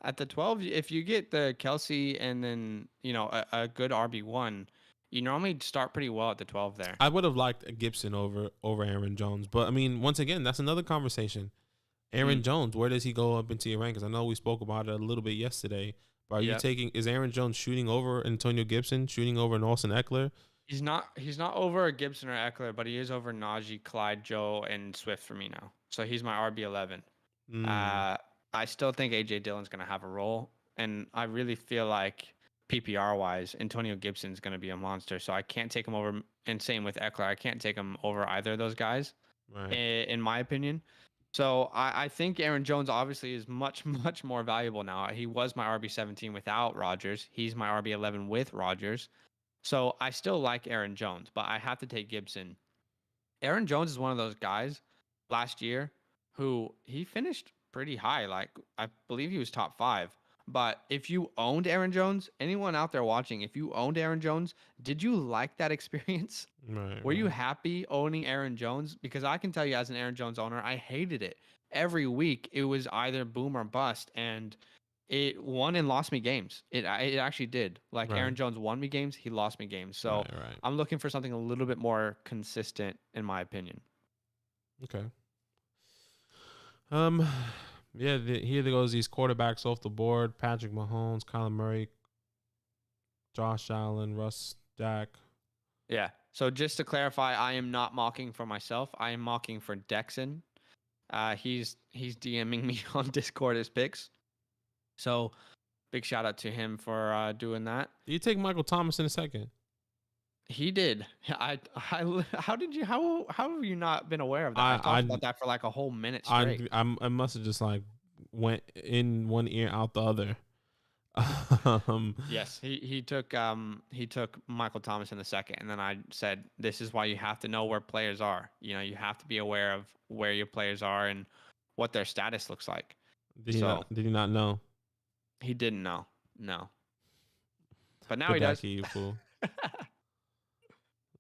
At the 12, if you get the Kelsey and then, a good RB1, you normally start pretty well at the 12 there. I would have liked a Gibson over Aaron Jones, but I mean, once again, that's another conversation. Aaron Mm. Jones, where does he go up into your rankings? I know we spoke about it a little bit yesterday, but are you Yep. taking? Is Aaron Jones shooting over Antonio Gibson, shooting over Nelson Eckler? He's not over Gibson or Eckler, but he is over Najee, Clyde, Joe, and Swift for me now. So he's my RB11. Mm, Uh, I still think AJ Dillon's going to have a role, and I really feel like PPR wise, Antonio Gibson's going to be a monster. So I can't take him over, and same with Eckler. I can't take him over either of those guys, right. in my opinion. So I think Aaron Jones obviously is much, much more valuable now. He was my RB17 without Rodgers. He's my RB11 with Rodgers. So I still like Aaron Jones, but I have to take Gibson. Aaron Jones is one of those guys last year who he finished pretty high. Like I believe he was top 5. But if you owned Aaron Jones, anyone out there watching, if you owned Aaron Jones, did you like that experience? Right, Were you right, happy owning Aaron Jones? Because I can tell you, as an Aaron Jones owner, I hated it. Every week, it was either boom or bust, and it won and lost me games. It actually did. Like right, Aaron Jones won me games, he lost me games. So right, right. I'm looking for something a little bit more consistent, in my opinion. Okay. Um, yeah. Here there goes these quarterbacks off the board: Patrick Mahomes, Kyler Murray, Josh Allen, Russ Dak. Yeah. So just to clarify, I am not mocking for myself. I am mocking for Dexon. He's DMing me on Discord his picks. So big shout out to him for doing that. Do you take Michael Thomas in a second? He did. How did you how have you not been aware of that? I talked I about that for like a whole minute I straight. I must have just like went in one ear out the other. um, Yes, he took Michael Thomas in the second, and then I said this is why you have to know where players are. You have to be aware of where your players are and what their status looks like. did you So not? Did you not know? he didn't know, no, but now Good he does. back you fool.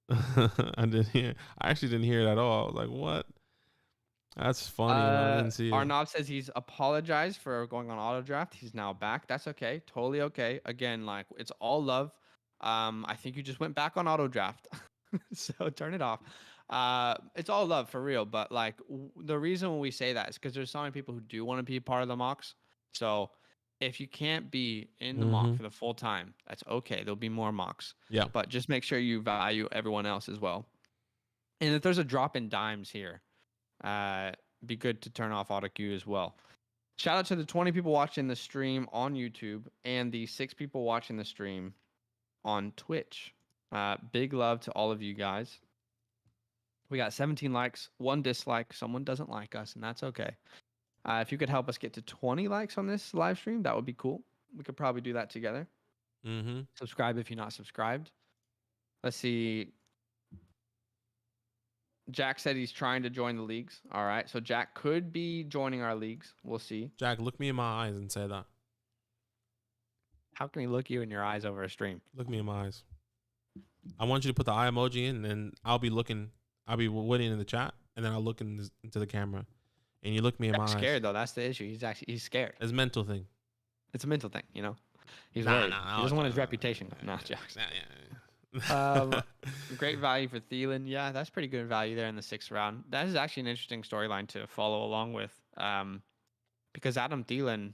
I didn't hear. I actually didn't hear it at all. I was like, "What? That's funny, man. I didn't see it." Arnav says he's apologized for going on auto draft. He's now back. That's okay. Totally okay. Again, like it's all love. I think you just went back on auto draft. So turn it off. It's all love for real. But like the reason we say that is because there's so many people who do want to be a part of the mocks. So if you can't be in the mock Mm-hmm. for the full time, that's okay. There'll be more mocks. Yeah. But just make sure you value everyone else as well. And if there's a drop in dimes here, uh, be good to turn off auto queue as well. Shout out to the 20 people watching the stream on YouTube and the 6 people watching the stream on Twitch. Big love to all of you guys. We got 17 likes, 1 dislike. Someone doesn't like us, and that's okay. If you could help us get to 20 likes on this live stream, that would be cool. We could probably do that together. Mm-hmm. Subscribe if you're not subscribed. Let's see. Jack said he's trying to join the leagues. All right. So Jack could be joining our leagues. We'll see. Jack, look me in my eyes and say that. How can he look you in your eyes over a stream? Look me in my eyes. I want you to put the eye emoji in, and I'll be looking. I'll be waiting in the chat, and then I'll look into the camera, and you look me in my Jack's eyes. scared though. That's the issue. He's scared. It's a mental thing. It's a mental thing, you know. He's Nah, worried. nah, He doesn't want his reputation. No, jokes. Great value for Thielen. Yeah, that's pretty good value there in the 6th round. That is actually an interesting storyline to follow along with, because Adam Thielen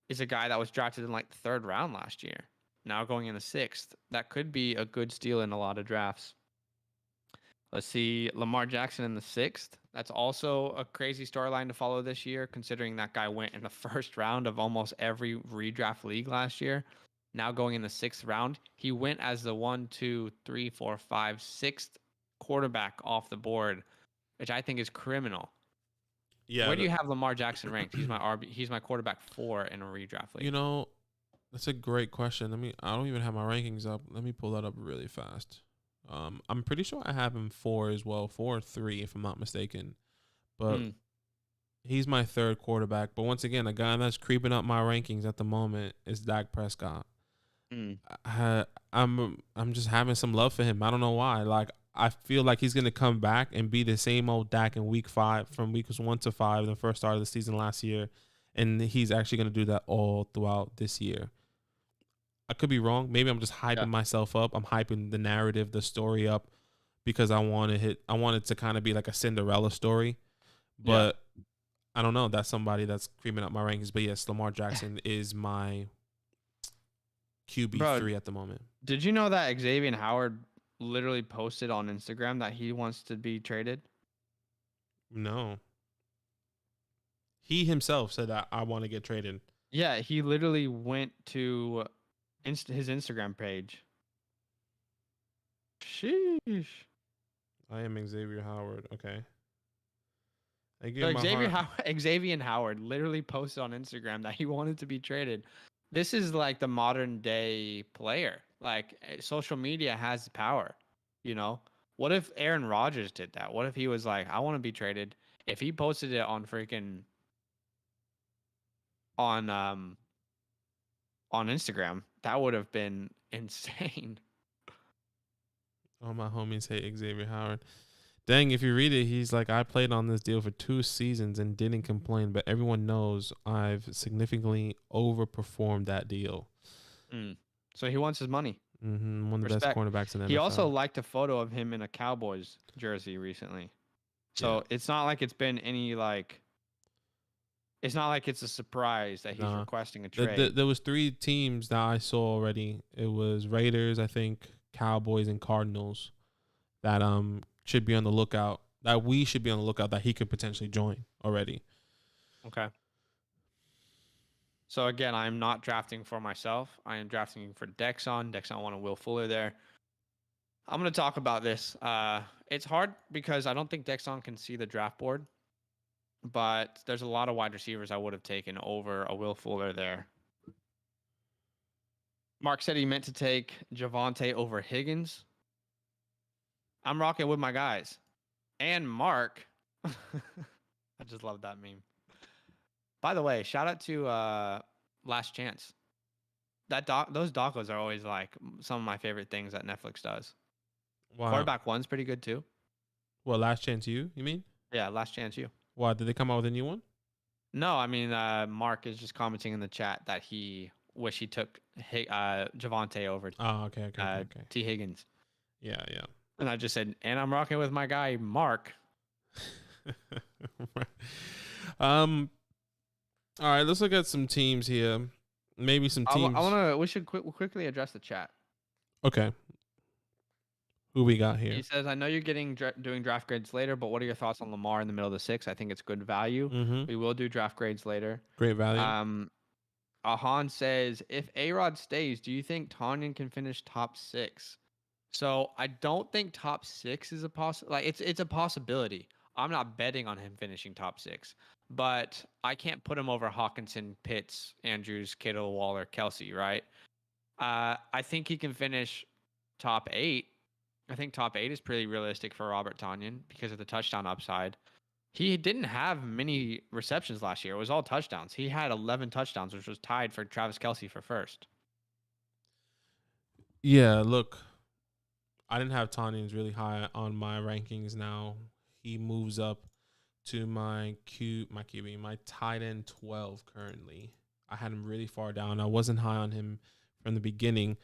is a guy that was drafted in like the 3rd round last year. Now going in the 6th, that could be a good steal in a lot of drafts. Let's see, Lamar Jackson in the 6th. That's also a crazy storyline to follow this year, considering that guy went in the 1st round of almost every redraft league last year. Now going in the 6th round, he went as the 1, 2, 3, 4, 5, 6th quarterback off the board, which I think is criminal. Yeah. Where do you have Lamar Jackson ranked? He's my He's my quarterback 4 in a redraft league. You know, that's a great question. I don't even have my rankings up. Let me pull that up really fast. I'm pretty sure I have him 4 as well, 4 or 3 if I'm not mistaken. But he's my 3rd quarterback. But once again, a guy that's creeping up my rankings at the moment is Dak Prescott. I'm just having some love for him. I don't know why. Like, I feel like he's gonna come back and be the same old Dak in week 5, from weeks 1 to 5, the first start of the season last year, and he's actually gonna do that all throughout this year. I could be wrong. Maybe I'm just hyping myself up. I'm hyping the narrative, the story up, because I want it to kind of be like a Cinderella story. But I don't know. That's somebody that's creeping up my rankings. But yes, Lamar Jackson is my QB3 at the moment. Did you know that Xavier Howard literally posted on Instagram that he wants to be traded? No. He himself said that I want to get traded. Yeah, he literally went to his Instagram page. Sheesh. I am Xavier Howard. Okay. Xavier Howard literally posted on Instagram that he wanted to be traded. This is like the modern day player. Like, social media has power, you know? What if Aaron Rodgers did that? What if he was like, I want to be traded? If he posted it on freaking on Instagram, that would have been insane. All my homies hate Xavier Howard. Dang, if you read it, he's like, I played on this deal for 2 seasons and didn't complain, but everyone knows I've significantly overperformed that deal. So he wants his money. One of the best cornerbacks in the NFL. He also liked a photo of him in a Cowboys jersey recently. So it's not like it's been any like. It's not like it's a surprise that he's requesting a trade. There was 3 teams that I saw already. It was Raiders, I think, Cowboys, and Cardinals that should be on the lookout. That we should be on the lookout that he could potentially join already. Okay. So again, I'm not drafting for myself. I am drafting for Dexon. Dexon wanted Will Fuller there. I'm going to talk about this. It's hard because I don't think Dexon can see the draft board. But there's a lot of wide receivers I would have taken over a Will Fuller there. Mark said he meant to take Javonte over Higgins. I'm rocking with my guys. And Mark. I just love that meme. By the way, shout out to Last Chance. Those docos are always like some of my favorite things that Netflix does. Wow. Quarterback 1's pretty good too. Well, Last Chance You mean? Yeah, Last Chance You. Why, did they come out with a new one? No, I mean, Mark is just commenting in the chat that he wish he took Javonte over okay. T. Higgins. Yeah. And I just said, and I'm rocking with my guy, Mark. All right, let's look at some teams here. Maybe some teams. We should quickly address the chat. Okay. Who we got here? He says, I know you're doing draft grades later, but what are your thoughts on Lamar in the middle of the 6th? I think it's good value. We will do draft grades later. Great value. Ahan says, if A-Rod stays, do you think Tanyan can finish top 6? So I don't think top 6 is a it's a possibility. I'm not betting on him finishing top 6, but I can't put him over Hawkinson, Pitts, Andrews, Kittle, Waller, Kelsey, right? I think he can finish top 8. I think top 8 is pretty realistic for Robert Tanyan because of the touchdown upside. He didn't have many receptions last year. It was all touchdowns. He had 11 touchdowns, which was tied for Travis Kelce for first. Yeah, look, I didn't have Tanyan's really high on my rankings. Now he moves up to my QB, my tight end 12 currently. I had him really far down. I wasn't high on him from the beginning.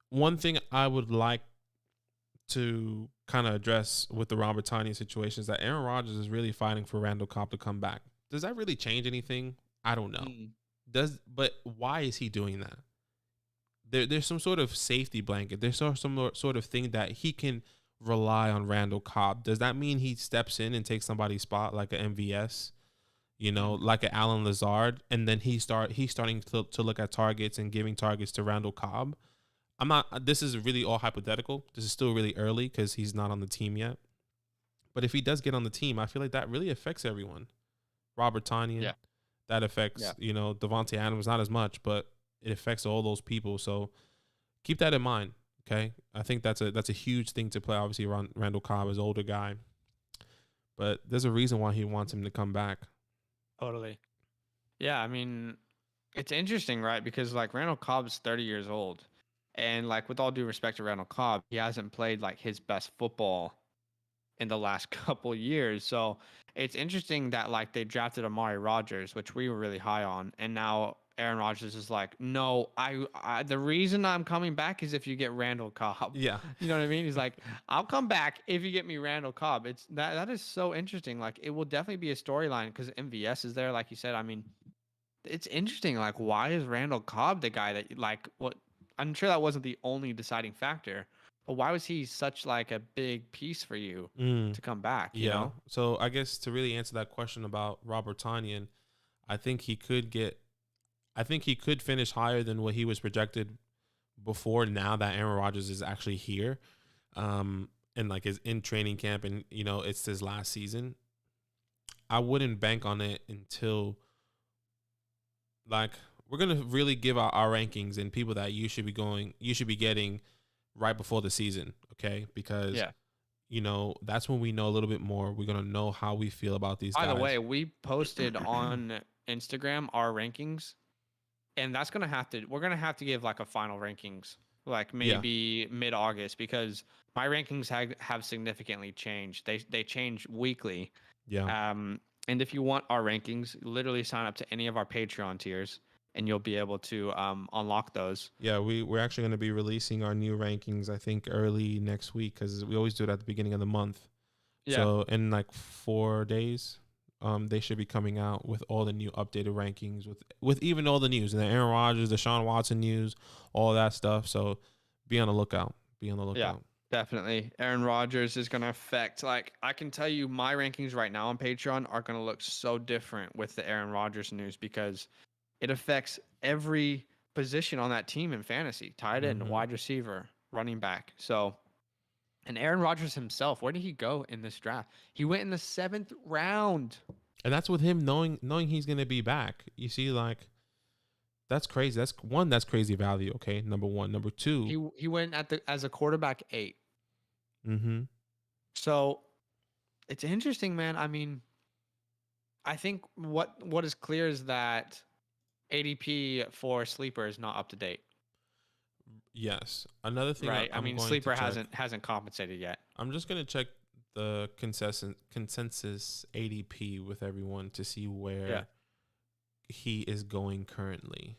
One thing I would like to kind of address with the Robert Tanyan situation is that Aaron Rodgers is really fighting for Randall Cobb to come back. Does that really change anything? I don't know. But why is he doing that? There's some sort of safety blanket. There's some sort of thing that he can rely on Randall Cobb. Does that mean he steps in and takes somebody's spot like an MVS, like an Alan Lazard, and then he's starting to look at targets and giving targets to Randall Cobb? I'm not. This is really all hypothetical. This is still really early because he's not on the team yet. But if he does get on the team, I feel like that really affects everyone. Robert Tanyan, that affects Devontae Adams not as much, but it affects all those people. So keep that in mind. Okay, I think that's a huge thing to play. Obviously, Randall Cobb is an older guy, but there's a reason why he wants him to come back. Totally. Yeah, I mean, it's interesting, right? Because like Randall Cobb's 30 years old. And like with all due respect to Randall Cobb, he hasn't played like his best football in the last couple years. So it's interesting that like they drafted Amari Rodgers, which we were really high on, and now Aaron Rodgers is like, no, I the reason I'm coming back is if you get Randall Cobb. Yeah, You know what I mean? He's like, I'll come back if you get me Randall Cobb. It's that is so interesting. Like it will definitely be a storyline because MVS is there, like you said. I mean, it's interesting. Like, why is Randall Cobb the guy that like what? I'm sure that wasn't the only deciding factor, but why was he such like a big piece for you to come back? You yeah. know? So I guess to really answer that question about Robert Tanyan, I think he could finish higher than what he was projected before. Now that Aaron Rodgers is actually here, and like is in training camp, and it's his last season. I wouldn't bank on it until like we're gonna really give out our rankings and people that you should be getting right before the season, okay? Because that's when we know a little bit more. We're gonna know how we feel about these guys. By the way, we posted on Instagram our rankings, and we're gonna have to give like a final rankings, like maybe mid-August, because my rankings have significantly changed. They change weekly. Yeah. And if you want our rankings, literally sign up to any of our Patreon tiers, and you'll be able to unlock those. Yeah, we're actually going to be releasing our new rankings, I think, early next week because we always do it at the beginning of the month. Yeah. So in like 4 days, they should be coming out with all the new updated rankings with even all the news and the Aaron Rodgers, the Deshaun Watson news, all that stuff. So be on the lookout. Yeah, definitely. Aaron Rodgers is going to affect, like, I can tell you my rankings right now on Patreon are going to look so different with the Aaron Rodgers news because it affects every position on that team in fantasy: tight end, wide receiver, running back. So, and Aaron Rodgers himself, where did he go in this draft? He went in the 7th round. And that's with him knowing he's going to be back. You see, like, that's crazy. That's crazy value. Okay, number one. Number two, he went as a quarterback 8. Mm-hmm. So it's interesting, man. I mean, I think what is clear is that ADP for Sleeper is not up to date. Yes. Another thing, right? I mean, Sleeper hasn't compensated yet. I'm just gonna check the consensus ADP with everyone to see where he is going currently.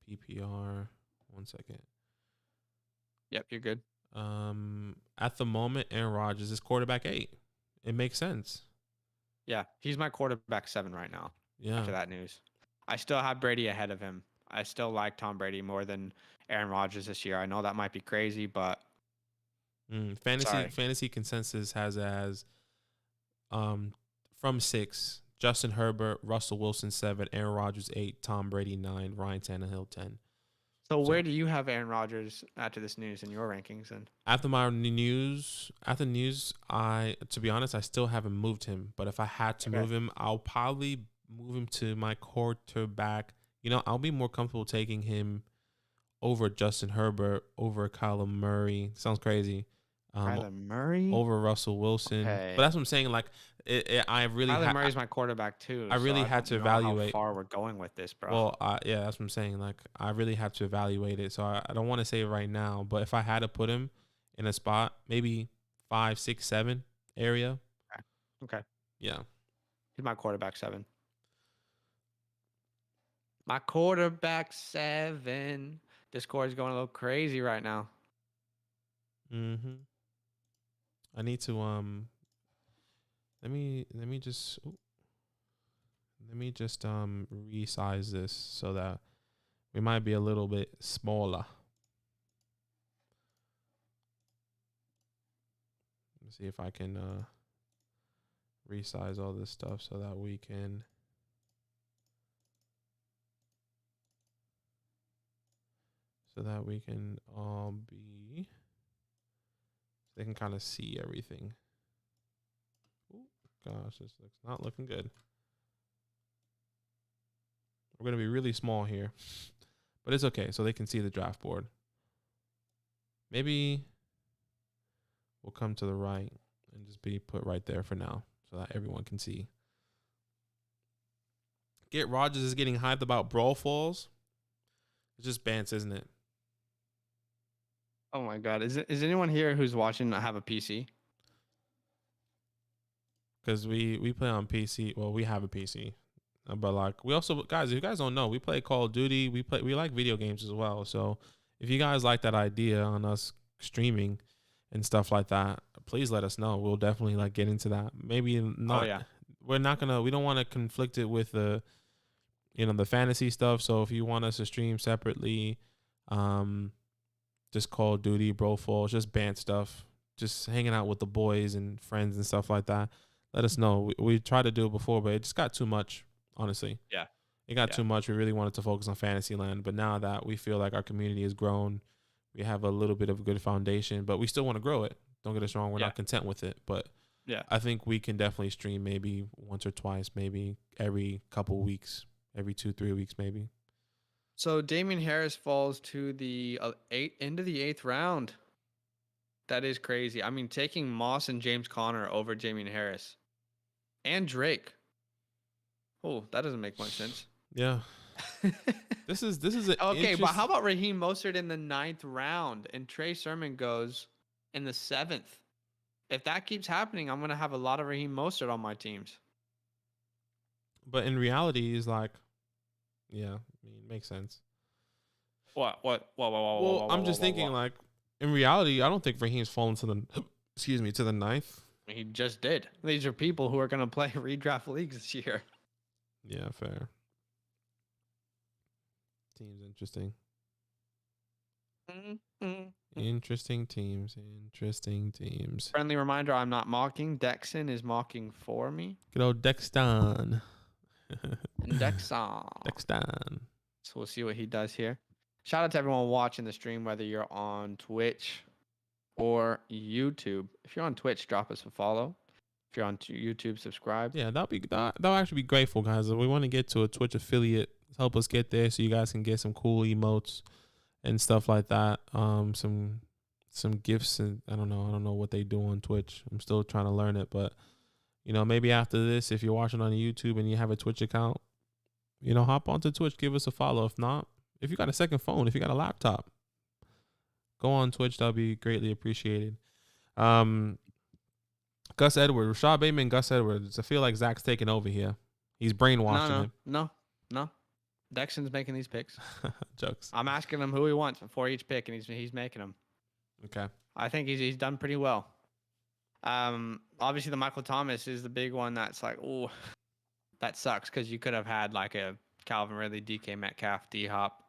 PPR. 1 second. Yep, you're good. At the moment, Aaron Rodgers is quarterback 8. It makes sense. Yeah, he's my quarterback 7 right now. Yeah. After that news, I still have Brady ahead of him. I still like Tom Brady more than Aaron Rodgers this year. I know that might be crazy, but fantasy consensus has as from 6, Justin Herbert, Russell Wilson 7, Aaron Rodgers 8, Tom Brady 9, Ryan Tannehill 10. So where do you have Aaron Rodgers after this news in your rankings? And after news, to be honest, I still haven't moved him. But if I had to move him, I'll probably move him to my quarterback. I'll be more comfortable taking him over Justin Herbert, over Kyler Murray. Sounds crazy. Kyler Murray. Over Russell Wilson. But Okay. that's what I'm saying. Like, Kyler Murray's my quarterback too, I so really I had don't to know how evaluate. far we're going with this, bro. Well, yeah, that's what I'm saying. Like, I really have to evaluate it. So I don't want to say it right now. But if I had to put him in a spot, maybe 5, 6, 7 area. Okay. Yeah. He's my quarterback 7. My quarterback 7. Discord is going a little crazy right now. Mm-hmm. I need to let me just resize this so that we might be a little bit smaller. Let's see if I can resize all this stuff so that we can all be, they can kind of see everything. Ooh, gosh, this looks not looking good. We're going to be really small here, but it's okay. So they can see the draft board. Maybe we'll come to the right and just be put right there for now so that everyone can see. Get Rogers is getting hyped about Brawl Falls. It's just Bance, isn't it? Oh my god. Is anyone here who's watching not have a PC? Because we play on PC. Well, we have a PC. But like we also, guys, if you guys don't know, we play Call of Duty. We like video games as well. So if you guys like that idea on us streaming and stuff like that, please let us know. We'll definitely like get into that. Maybe not. Oh, yeah. We don't want to conflict it with the fantasy stuff. So if you want us to stream separately, just Call of Duty, Bro Falls, just band stuff, just hanging out with the boys and friends and stuff like that, let us know. We tried to do it before, but it just got too much, honestly. Yeah. It got too much. We really wanted to focus on Fantasyland, but now that we feel like our community has grown, we have a little bit of a good foundation, but we still want to grow it. Don't get us wrong. We're not content with it, but I think we can definitely stream maybe once or twice, maybe every couple weeks, every 2-3 weeks, maybe. So Damian Harris falls to the end of the 8th round. That is crazy. I mean, taking Moss and James Conner over Damian Harris and Drake. Oh, that doesn't make much sense. Yeah. This is an okay, but how about Raheem Mostert in the 9th round and Trey Sermon goes in the 7th? If that keeps happening, I'm gonna have a lot of Raheem Mostert on my teams. But in reality, is like, yeah, I mean, it makes sense. What? Well, I'm just thinking, like, in reality, I don't think Raheem's fallen to the, to the 9th. He just did. These are people who are going to play redraft leagues this year. Yeah, fair. Teams interesting. Interesting teams. Friendly reminder, I'm not mocking. Dexon is mocking for me. Good old Dexton. Dexton. So we'll see what he does here. Shout out to everyone watching the stream, whether you're on Twitch or YouTube. If you're on Twitch, drop us a follow. If you're on YouTube, subscribe. Yeah, that'll actually be grateful, guys. We want to get to a Twitch affiliate. Help us get there so you guys can get some cool emotes and stuff like that. Some gifts, and I don't know what they do on Twitch. I'm still trying to learn it, but maybe after this, if you're watching on YouTube and you have a Twitch account, hop onto Twitch, give us a follow. If not, if you got a second phone, if you got a laptop, go on Twitch. That'll be greatly appreciated. Gus Edwards, Rashad Bateman, Gus Edwards. I feel like Zach's taking over here. He's brainwashing him. No. Dexton's making these picks. Jokes. I'm asking him who he wants before each pick, and he's making them. Okay. I think he's done pretty well. Obviously the Michael Thomas is the big one that's like, oh, that sucks because you could have had like a Calvin Ridley, DK Metcalf, D Hop.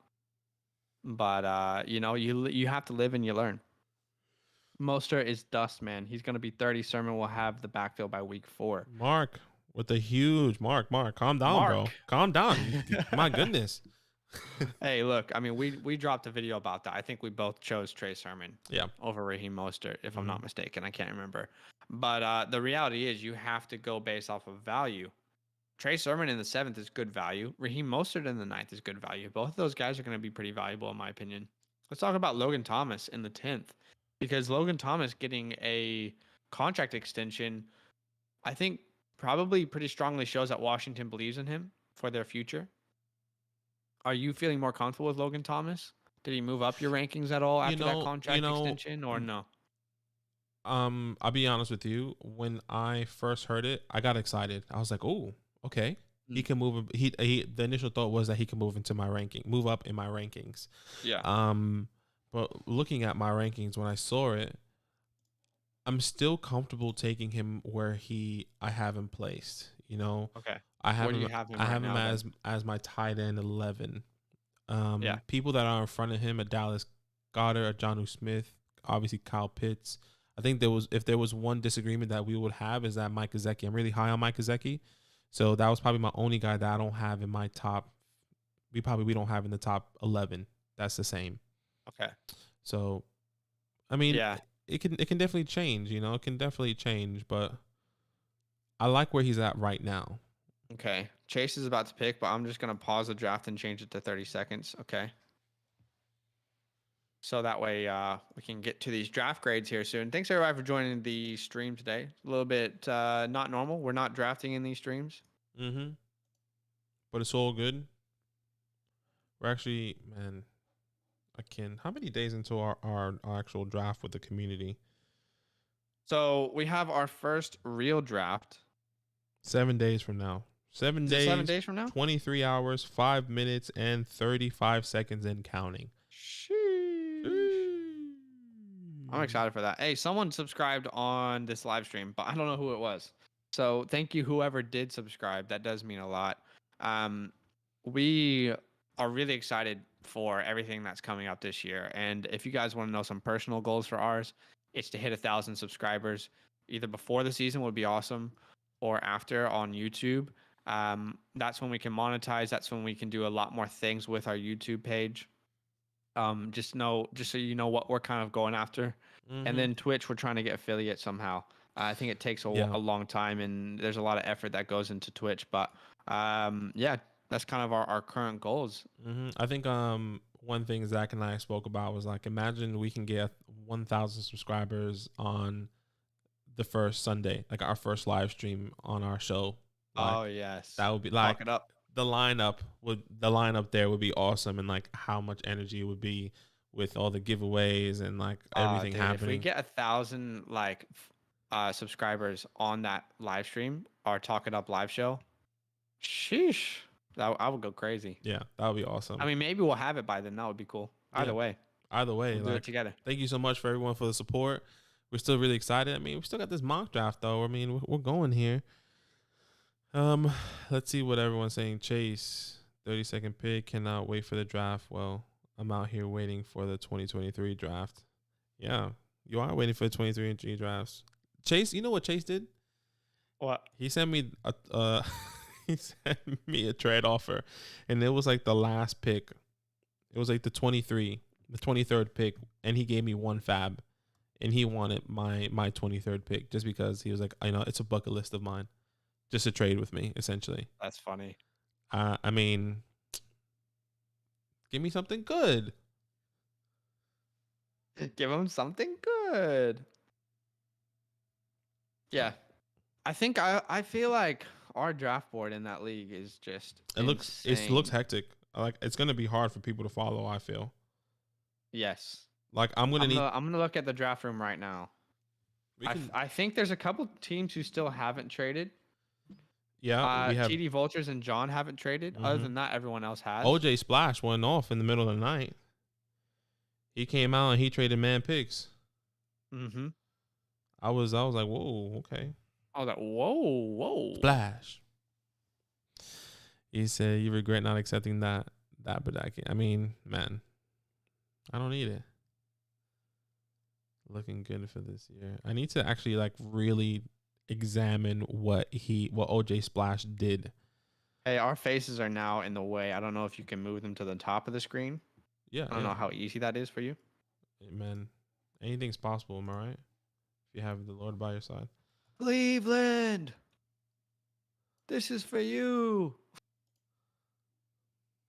But you have to live and you learn. Mostert is dust, man. He's gonna be 30. Sermon will have the backfield by week 4. Mark with a huge Mark, calm down, bro. Calm down. My goodness. Hey, look, I mean, we dropped a video about that. I think we both chose Trey Sermon over Raheem Mostert, if I'm not mistaken. I can't remember. But the reality is you have to go based off of value. Trey Sermon in the 7th is good value. Raheem Mostert in the 9th is good value. Both of those guys are going to be pretty valuable, in my opinion. Let's talk about Logan Thomas in the 10th, because Logan Thomas getting a contract extension, I think probably pretty strongly shows that Washington believes in him for their future. Are you feeling more comfortable with Logan Thomas? Did he move up your rankings at all You after that know, you contract know, extension, or no? I'll be honest with you. When I first heard it, I got excited. I was like, "Oh, okay, he Mm. can move." The initial thought was that he can move into my ranking, move up in my rankings. Yeah. Um, but looking at my rankings when I saw it, I'm still comfortable taking him where I have him placed. You know, Okay. I have Where do him. you have him I right have him now then? as my tight end 11. Yeah. People that are in front of him are Dallas Goddard, Jonnu Smith, obviously Kyle Pitts. I think if there was one disagreement that we would have is that Mike Gesicki. I'm really high on Mike Gesicki, so that was probably my only guy that I don't have in my top. We don't have in the top 11. That's the same. Okay. So, I mean, Yeah. it can definitely change. You know, it can definitely change, but I like where he's at right now. Okay. Chase is about to pick, but I'm just gonna pause the draft and change it to 30 seconds. Okay. So that way we can get to these draft grades here soon. Thanks everybody for joining the stream today. A little bit not normal. We're not drafting in these streams. Mm-hmm. But it's all good. We're actually, man, I can. How many days into our actual draft with the community? So we have our first real draft. 7 days from now. 7 Is it 7 days, days from now? 23 hours, 5 minutes, and 35 seconds and counting. I'm excited for that. Hey, someone subscribed on this live stream, but I don't know who it was. So thank you, whoever did subscribe. That does mean a lot. We are really excited for everything that's coming up this year. And if you guys want to know some personal goals for ours, it's to hit 1,000 subscribers. Either before the season would be awesome, or after on YouTube. That's when we can monetize. That's when we can do a lot more things with our YouTube page. Just so you know what we're kind of going after. And then Twitch, we're trying to get affiliate somehow. I think it takes a long time, and there's a lot of effort that goes into Twitch. But yeah, that's kind of our current goals. I think one thing Zach and I spoke about was like, imagine we can get 1,000 subscribers on the first Sunday, like our first live stream on our show. Like, Oh yes, that would be talk like it up. the lineup there would be awesome, and like how much energy it would be with all the giveaways and like everything Dude, happening. if we get 1,000 subscribers on that live stream, our Talk It Up live show, sheesh, I would go crazy. Yeah, that would be awesome. I mean, maybe we'll have it by then. That would be cool. Either way, we'll do it together. Thank you so much for everyone for the support. We're still really excited. I mean, we still got this mock draft though. I mean, we're going here. Let's see what everyone's saying. Chase, 30-second pick. Cannot wait for the draft. Well, I'm out here waiting for the 2023 draft. Yeah, you are waiting for the 2023 drafts. Chase, you know what Chase did? What? He sent me he sent me a trade offer, and it was like the last pick. It was like the 23rd pick, and he gave me one fab, and he wanted my 23rd pick just because he was like, I know it's a bucket list of mine, just to trade with me essentially. That's funny. I mean, give me something good. Give him something good. Yeah. I think I feel like our draft board in that league is just It looks hectic. Like it's gonna be hard for people to follow, I feel. Yes. Like I'm gonna look at the draft room right now. I think there's a couple teams who still haven't traded. Yeah, we have TD Vultures and John haven't traded. Other than that, everyone else has. OJ Splash went off in the middle of the night. He came out and he traded man picks. I was like, whoa, okay. I was like, whoa. Splash. He said, you regret not accepting that, but I mean, man, I don't need it. Looking good for this year. I need to actually like really examine what OJ Splash did. Hey, our faces are now in the way. I don't know if you can move them to the top of the screen. Yeah. I don't know how easy that is for you. Man, anything's possible, am I right? If you have the Lord by your side. Cleveland, this is for you.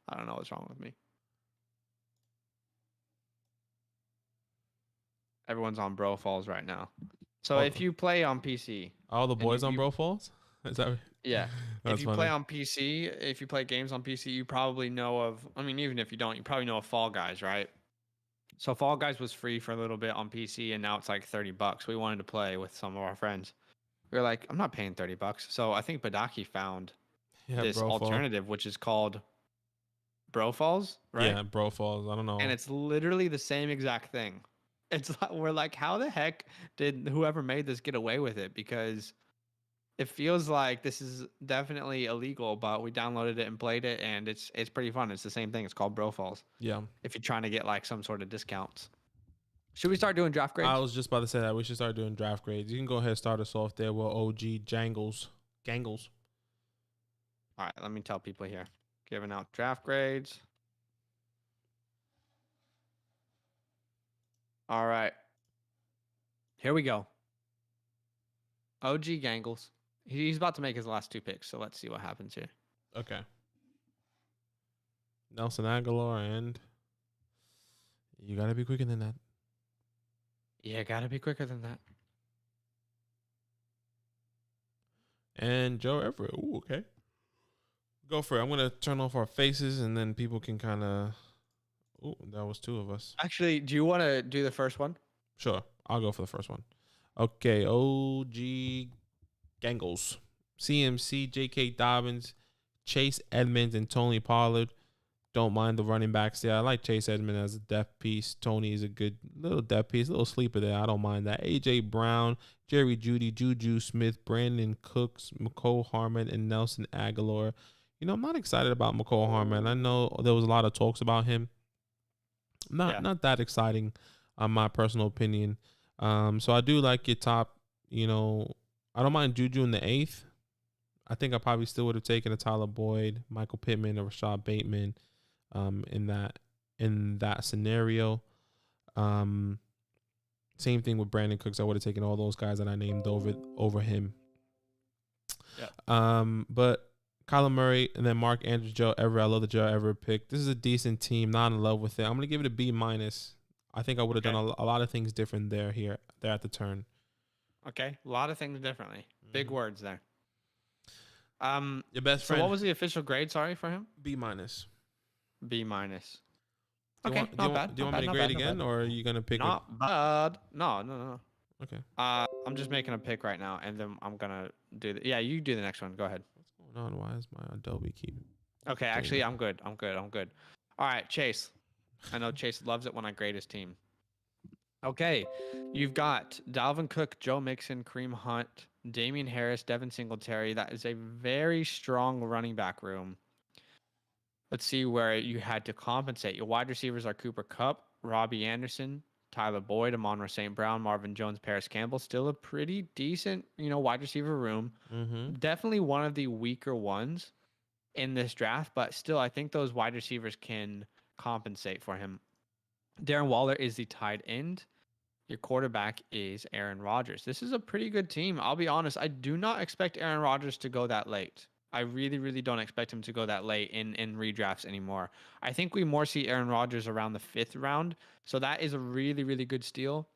I don't know what's wrong with me. Everyone's on Bro Falls right now. So All, if you play on PC, all the and boys on Bro Falls? Is that yeah, if that's you play funny. on PC, if you play games on PC, you probably know of. I mean, even if you don't, you probably know of Fall Guys, right? So Fall Guys was free for a little bit on PC, and now it's like $30. We wanted to play with some of our friends. We were like, I'm not paying $30. So I think Badaki found Yeah, this Bro Falls. alternative, which is called Bro Falls, right? Yeah, Bro Falls. I don't And know. it's literally the same exact thing. It's like, we're like, how the heck did whoever made this get away with it? Because it feels like this is definitely illegal, but we downloaded it and played it, and it's pretty fun. It's the same thing. It's called Bro Falls. Yeah. If you're trying to get like some sort of discounts, should we start doing draft I grades? was just about to say that we should start doing draft grades. You can go ahead and start us off there with OG Jangles. Gangles. All right, let me tell people here. Giving out draft grades. All right. Here we go. OG Gangles. He's about to make his last 2 picks, so let's see what happens here. Okay. Nelson Aguilar, and you got to be quicker than that. Yeah, gotta be quicker than that. And Joe Everett. Ooh, okay. Go for it. I'm going to turn off our faces, and then people can kind of... Ooh, that was 2 of us. Actually, do you want to do the first one? Sure. I'll go for the first one. Okay. OG Gangles. CMC, J.K. Dobbins, Chase Edmonds, and Tony Pollard. Don't mind the running backs there. I like Chase Edmonds as a depth piece. Tony is a good little depth piece, little sleeper there. I don't mind that. A.J. Brown, Jerry Jeudy, Juju Smith, Brandon Cooks, McCole Harmon, and Nelson Aguilar. You know, I'm not excited about McCole Harmon. I know there was a lot of talks about him. Not that exciting, my personal opinion. So I do like your top. You know, I don't mind Juju in the 8th. I think I probably still would have taken a Tyler Boyd, Michael Pittman, or Rashad Bateman. In that scenario. Same thing with Brandon Cooks. I would have taken all those guys that I named over him. Yeah. But Kyler Murray and then Mark Andrews, Joe Everett. I love the Joe Everett pick. This is a decent team. Not in love with it. I'm gonna give it a B minus. I think I would have done a lot of things different there at the turn. Okay, a lot of things differently. Big words there. Your best friend. So what was the official grade? Sorry for him. B minus. B minus. Do Okay, you not bad. Do you want me to grade again, or are you gonna pick? Not bad. No. Okay. I'm just making a pick right now, and then I'm gonna do the. Yeah, you do the next one. Go ahead. What's going on? Why is my Adobe keep? Okay, actually, I'm good. All right, Chase. I know Chase loves it when I grade his team. Okay, you've got Dalvin Cook, Joe Mixon, Kareem Hunt, Damian Harris, Devin Singletary. That is a very strong running back room. Let's see where you had to compensate. Your wide receivers are Cooper Kupp, Robbie Anderson, Tyler Boyd, Amon-Ra St. Brown, Marvin Jones, Paris Campbell. Still a pretty decent, wide receiver room. Mm-hmm. Definitely one of the weaker ones in this draft, but still, I think those wide receivers can compensate for him. Darren Waller is the tight end. Your quarterback is Aaron Rodgers. This is a pretty good team. I'll be honest. I do not expect Aaron Rodgers to go that late. I really, really don't expect him to go that late in redrafts anymore. I think we more see Aaron Rodgers around the 5th round. So that is a really, really good steal.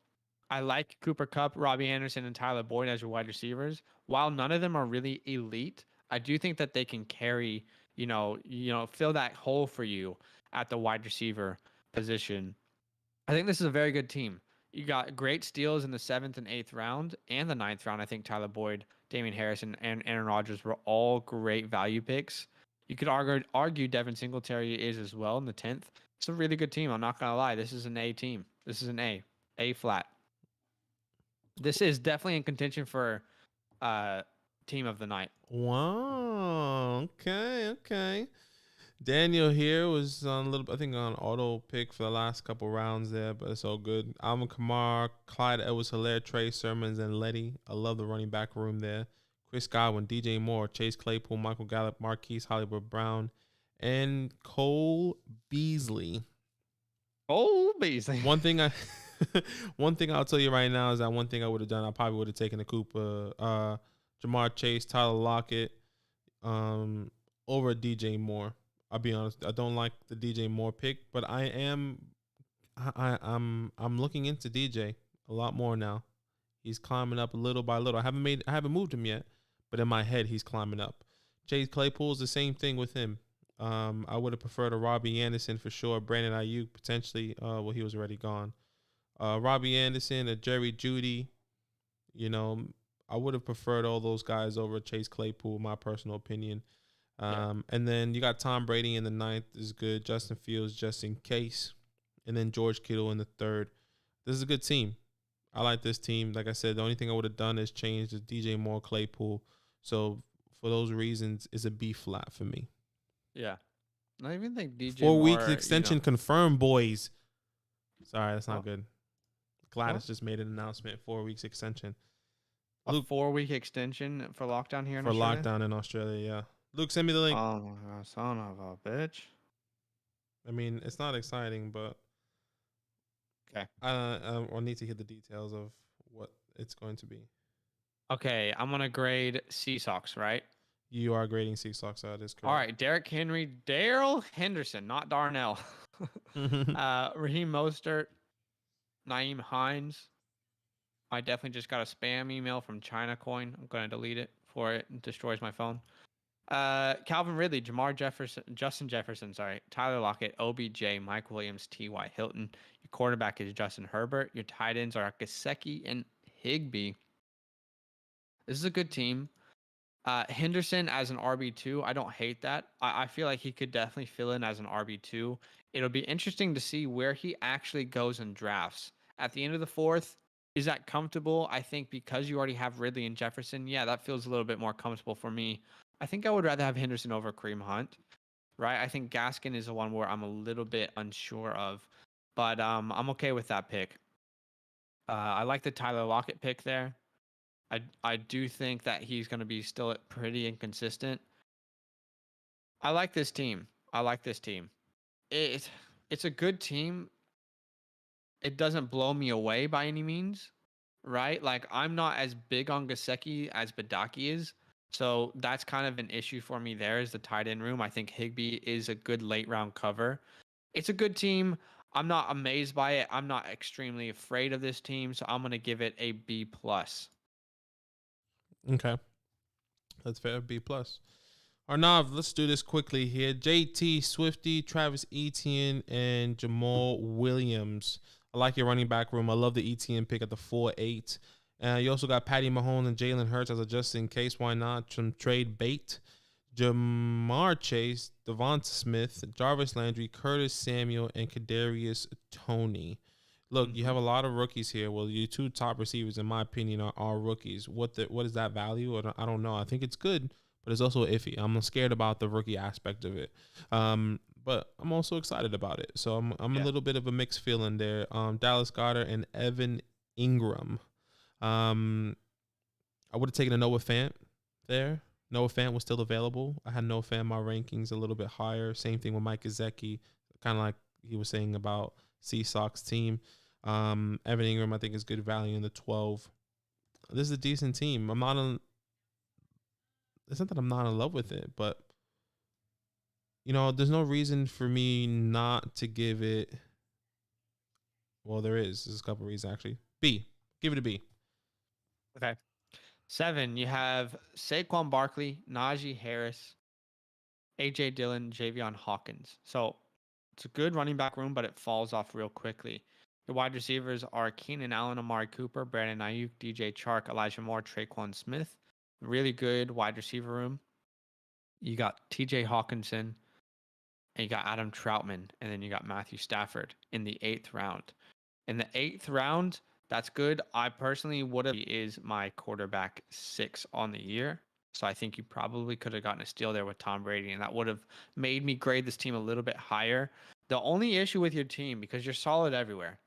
I like Cooper Kupp, Robbie Anderson, and Tyler Boyd as your wide receivers. While none of them are really elite, I do think that they can carry, fill that hole for you at the wide receiver position. I think this is a very good team. You got great steals in the 7th and 8th round and the 9th round. I think Tyler Boyd, Damian Harris, and Aaron Rodgers were all great value picks. You could argue Devin Singletary is as well in the 10th. It's a really good team. I'm not going to lie. This is an A team. This is an A flat. This is definitely in contention for team of the night. Wow. Okay. Daniel here was on on auto pick for the last couple rounds there, but it's all good. Alvin Kamara, Clyde Edwards-Helaire, Trey Sermons, and Letty. I love the running back room there. Chris Godwin, DJ Moore, Chase Claypool, Michael Gallup, Marquise Hollywood Brown, and Cole Beasley. One thing I'll tell you right now is that one thing I would have done, I probably would have taken a Cooper, Jamar Chase, Tyler Lockett, over DJ Moore. I'll be honest. I don't like the DJ Moore pick, but I'm looking into DJ a a lot more now. He's climbing up little by little. I haven't moved him yet, but in my head he's climbing up. Chase Claypool's the same thing with him. I would have preferred a Robbie Anderson for sure. Brandon Ayuk potentially. Well, he was already gone. Robbie Anderson, a Jerry Judy. You know, I would have preferred all those guys over Chase Claypool, my personal opinion. Yeah. And then you got Tom Brady in the ninth is good. Justin Fields just in case, and then George Kittle in the third. This is a good team. I like this team. Like I said, the only thing I would have done is change the DJ Moore Claypool. So for those reasons, it's a B flat for me. Yeah. I even think DJ 4 weeks Moore, extension confirmed, boys. Sorry, that's not Oh, good. Gladys what? just made an announcement. 4 weeks extension. A Luke 4-week extension for lockdown here in for Australia? lockdown in Australia. Yeah. Luke, send me the link. Oh my god, son of a bitch. I mean, it's not exciting, but Okay. I'll need to hear the details of what it's going to be. Okay, I'm gonna grade Sea Sox, right? You are grading Sea Sox. That is All correct. right, Derrick Henry, Daryl Henderson, not Darnell. Raheem Mostert, Naeem Hines. I definitely just got a spam email from China Coin. I'm gonna delete it before it destroys my phone. Calvin Ridley, Jamar Jefferson, Justin Jefferson, sorry, Tyler Lockett, OBJ, Mike Williams, T.Y. Hilton. Your quarterback is Justin Herbert. Your tight ends are Gasecki and Higbee. This is a good team. Henderson as an RB2, I don't hate that. I feel like he could definitely fill in as an RB2. It'll be interesting to see where he actually goes in drafts. At the end of the fourth, is that comfortable? I think because you already have Ridley and Jefferson, yeah, that feels a little bit more comfortable for me. I think I would rather have Henderson over Kareem Hunt, right? I think Gaskin is the one where I'm a little bit unsure of, but I'm okay with that pick. I like the Tyler Lockett pick there. I do think that he's going to be still pretty inconsistent. I like this team. I like this team. It, it's a good team. It doesn't blow me away by any means, right? Like I'm not as big on Gasecki as Badaki is. So that's kind of an issue for me there is the tight end room. I think Higbee is a good late round cover. It's a good team. I'm not amazed by it. I'm not extremely afraid of this team, so I'm going to give it a B plus. Okay, that's fair. B plus. Arnav, let's do this quickly here. JT Swifty, Travis Etienne, and Jamal Williams. I like your running back room. I love the Etienne pick at the 4-8. You also got Patty Mahomes and Jalen Hurts as a just in case. Why not? Some trade bait. Jamar Chase, Devonta Smith, Jarvis Landry, Curtis Samuel, and Kadarius Toney. Look, you have a lot of rookies here. Well, your two top receivers, in my opinion, are rookies. What is that value? I don't know. I think it's good, but it's also iffy. I'm scared about the rookie aspect of it. But I'm also excited about it. So I'm a little bit of a mixed feeling there. Dallas Goedert and Evan Ingram. I would have taken a Noah Fant there. Noah Fant was still available. I had Noah Fant in my rankings a little bit higher. Same thing with Mike Gesicki, kind of like he was saying about Sea Sox team. Evan Ingram, I think, is good value in the 12. This is a decent team. It's not that I'm not in love with it, but there's no reason for me not to give it. Well, there is. There's a couple reasons actually. B. Give it a B. Okay. 7, you have Saquon Barkley, Najee Harris, AJ Dillon, Javion Hawkins. So it's a good running back room, but it falls off real quickly. The wide receivers are Keenan Allen, Amari Cooper, Brandon Ayuk, DJ Chark, Elijah Moore, Traquan Smith. Really good wide receiver room. You got TJ Hawkinson, and you got Adam Troutman, and then you got Matthew Stafford in the 8th round. In the 8th round, that's good. I personally would have is my quarterback 6 on the year. So I think you probably could have gotten a steal there with Tom Brady, and that would have made me grade this team a little bit higher. The only issue with your team, because you're solid everywhere,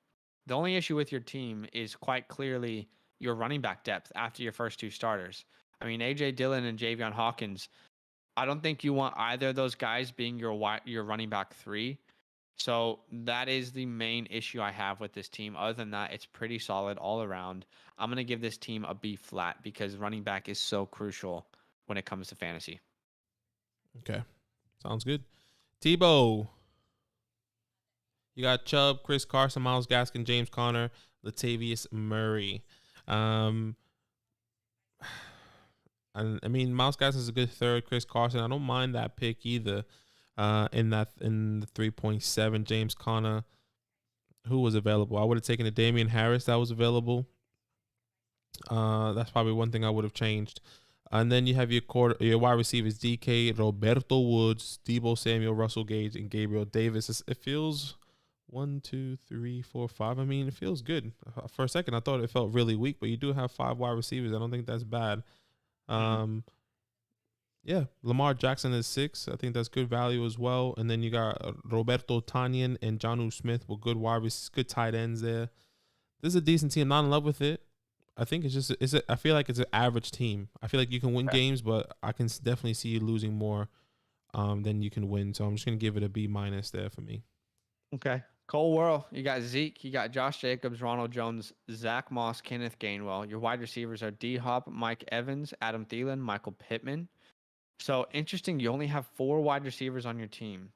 the only issue with your team is quite clearly your running back depth after your first 2 starters. I mean, AJ Dillon and Javion Hawkins, I don't think you want either of those guys being your running back 3. So that is the main issue I have with this team. Other than that, it's pretty solid all around. I'm going to give this team a B flat because running back is so crucial when it comes to fantasy. Okay. Sounds good. Tebow. You got Chubb, Chris Carson, Myles Gaskin, James Conner, Latavius Murray. Um, and I mean, Myles Gaskin is a good third. Chris Carson, I don't mind that pick either. In the 3.7, James Conner, who was available? I would have taken a Damian Harris that was available. That's probably one thing I would have changed. And then you have your wide receivers: DK, Roberto Woods, Debo Samuel, Russell Gage, and Gabriel Davis. It feels 1, 2, 3, 4, 5. I mean, it feels good. For a second, I thought it felt really weak, but you do have 5 wide receivers. I don't think that's bad. Yeah, Lamar Jackson is 6. I think that's good value as well. And then you got Roberto Tanyan and Jonnu Smith with good tight ends there. This is a decent team. Not in love with it. I think I feel like it's an average team. I feel like you can win games, but I can definitely see you losing more than you can win. So I'm just gonna give it a B- there for me. Okay. Cole Worrell, you got Zeke, you got Josh Jacobs, Ronald Jones, Zach Moss, Kenneth Gainwell. Your wide receivers are D Hop, Mike Evans, Adam Thielen, Michael Pittman. So interesting, you only have 4 wide receivers on your team.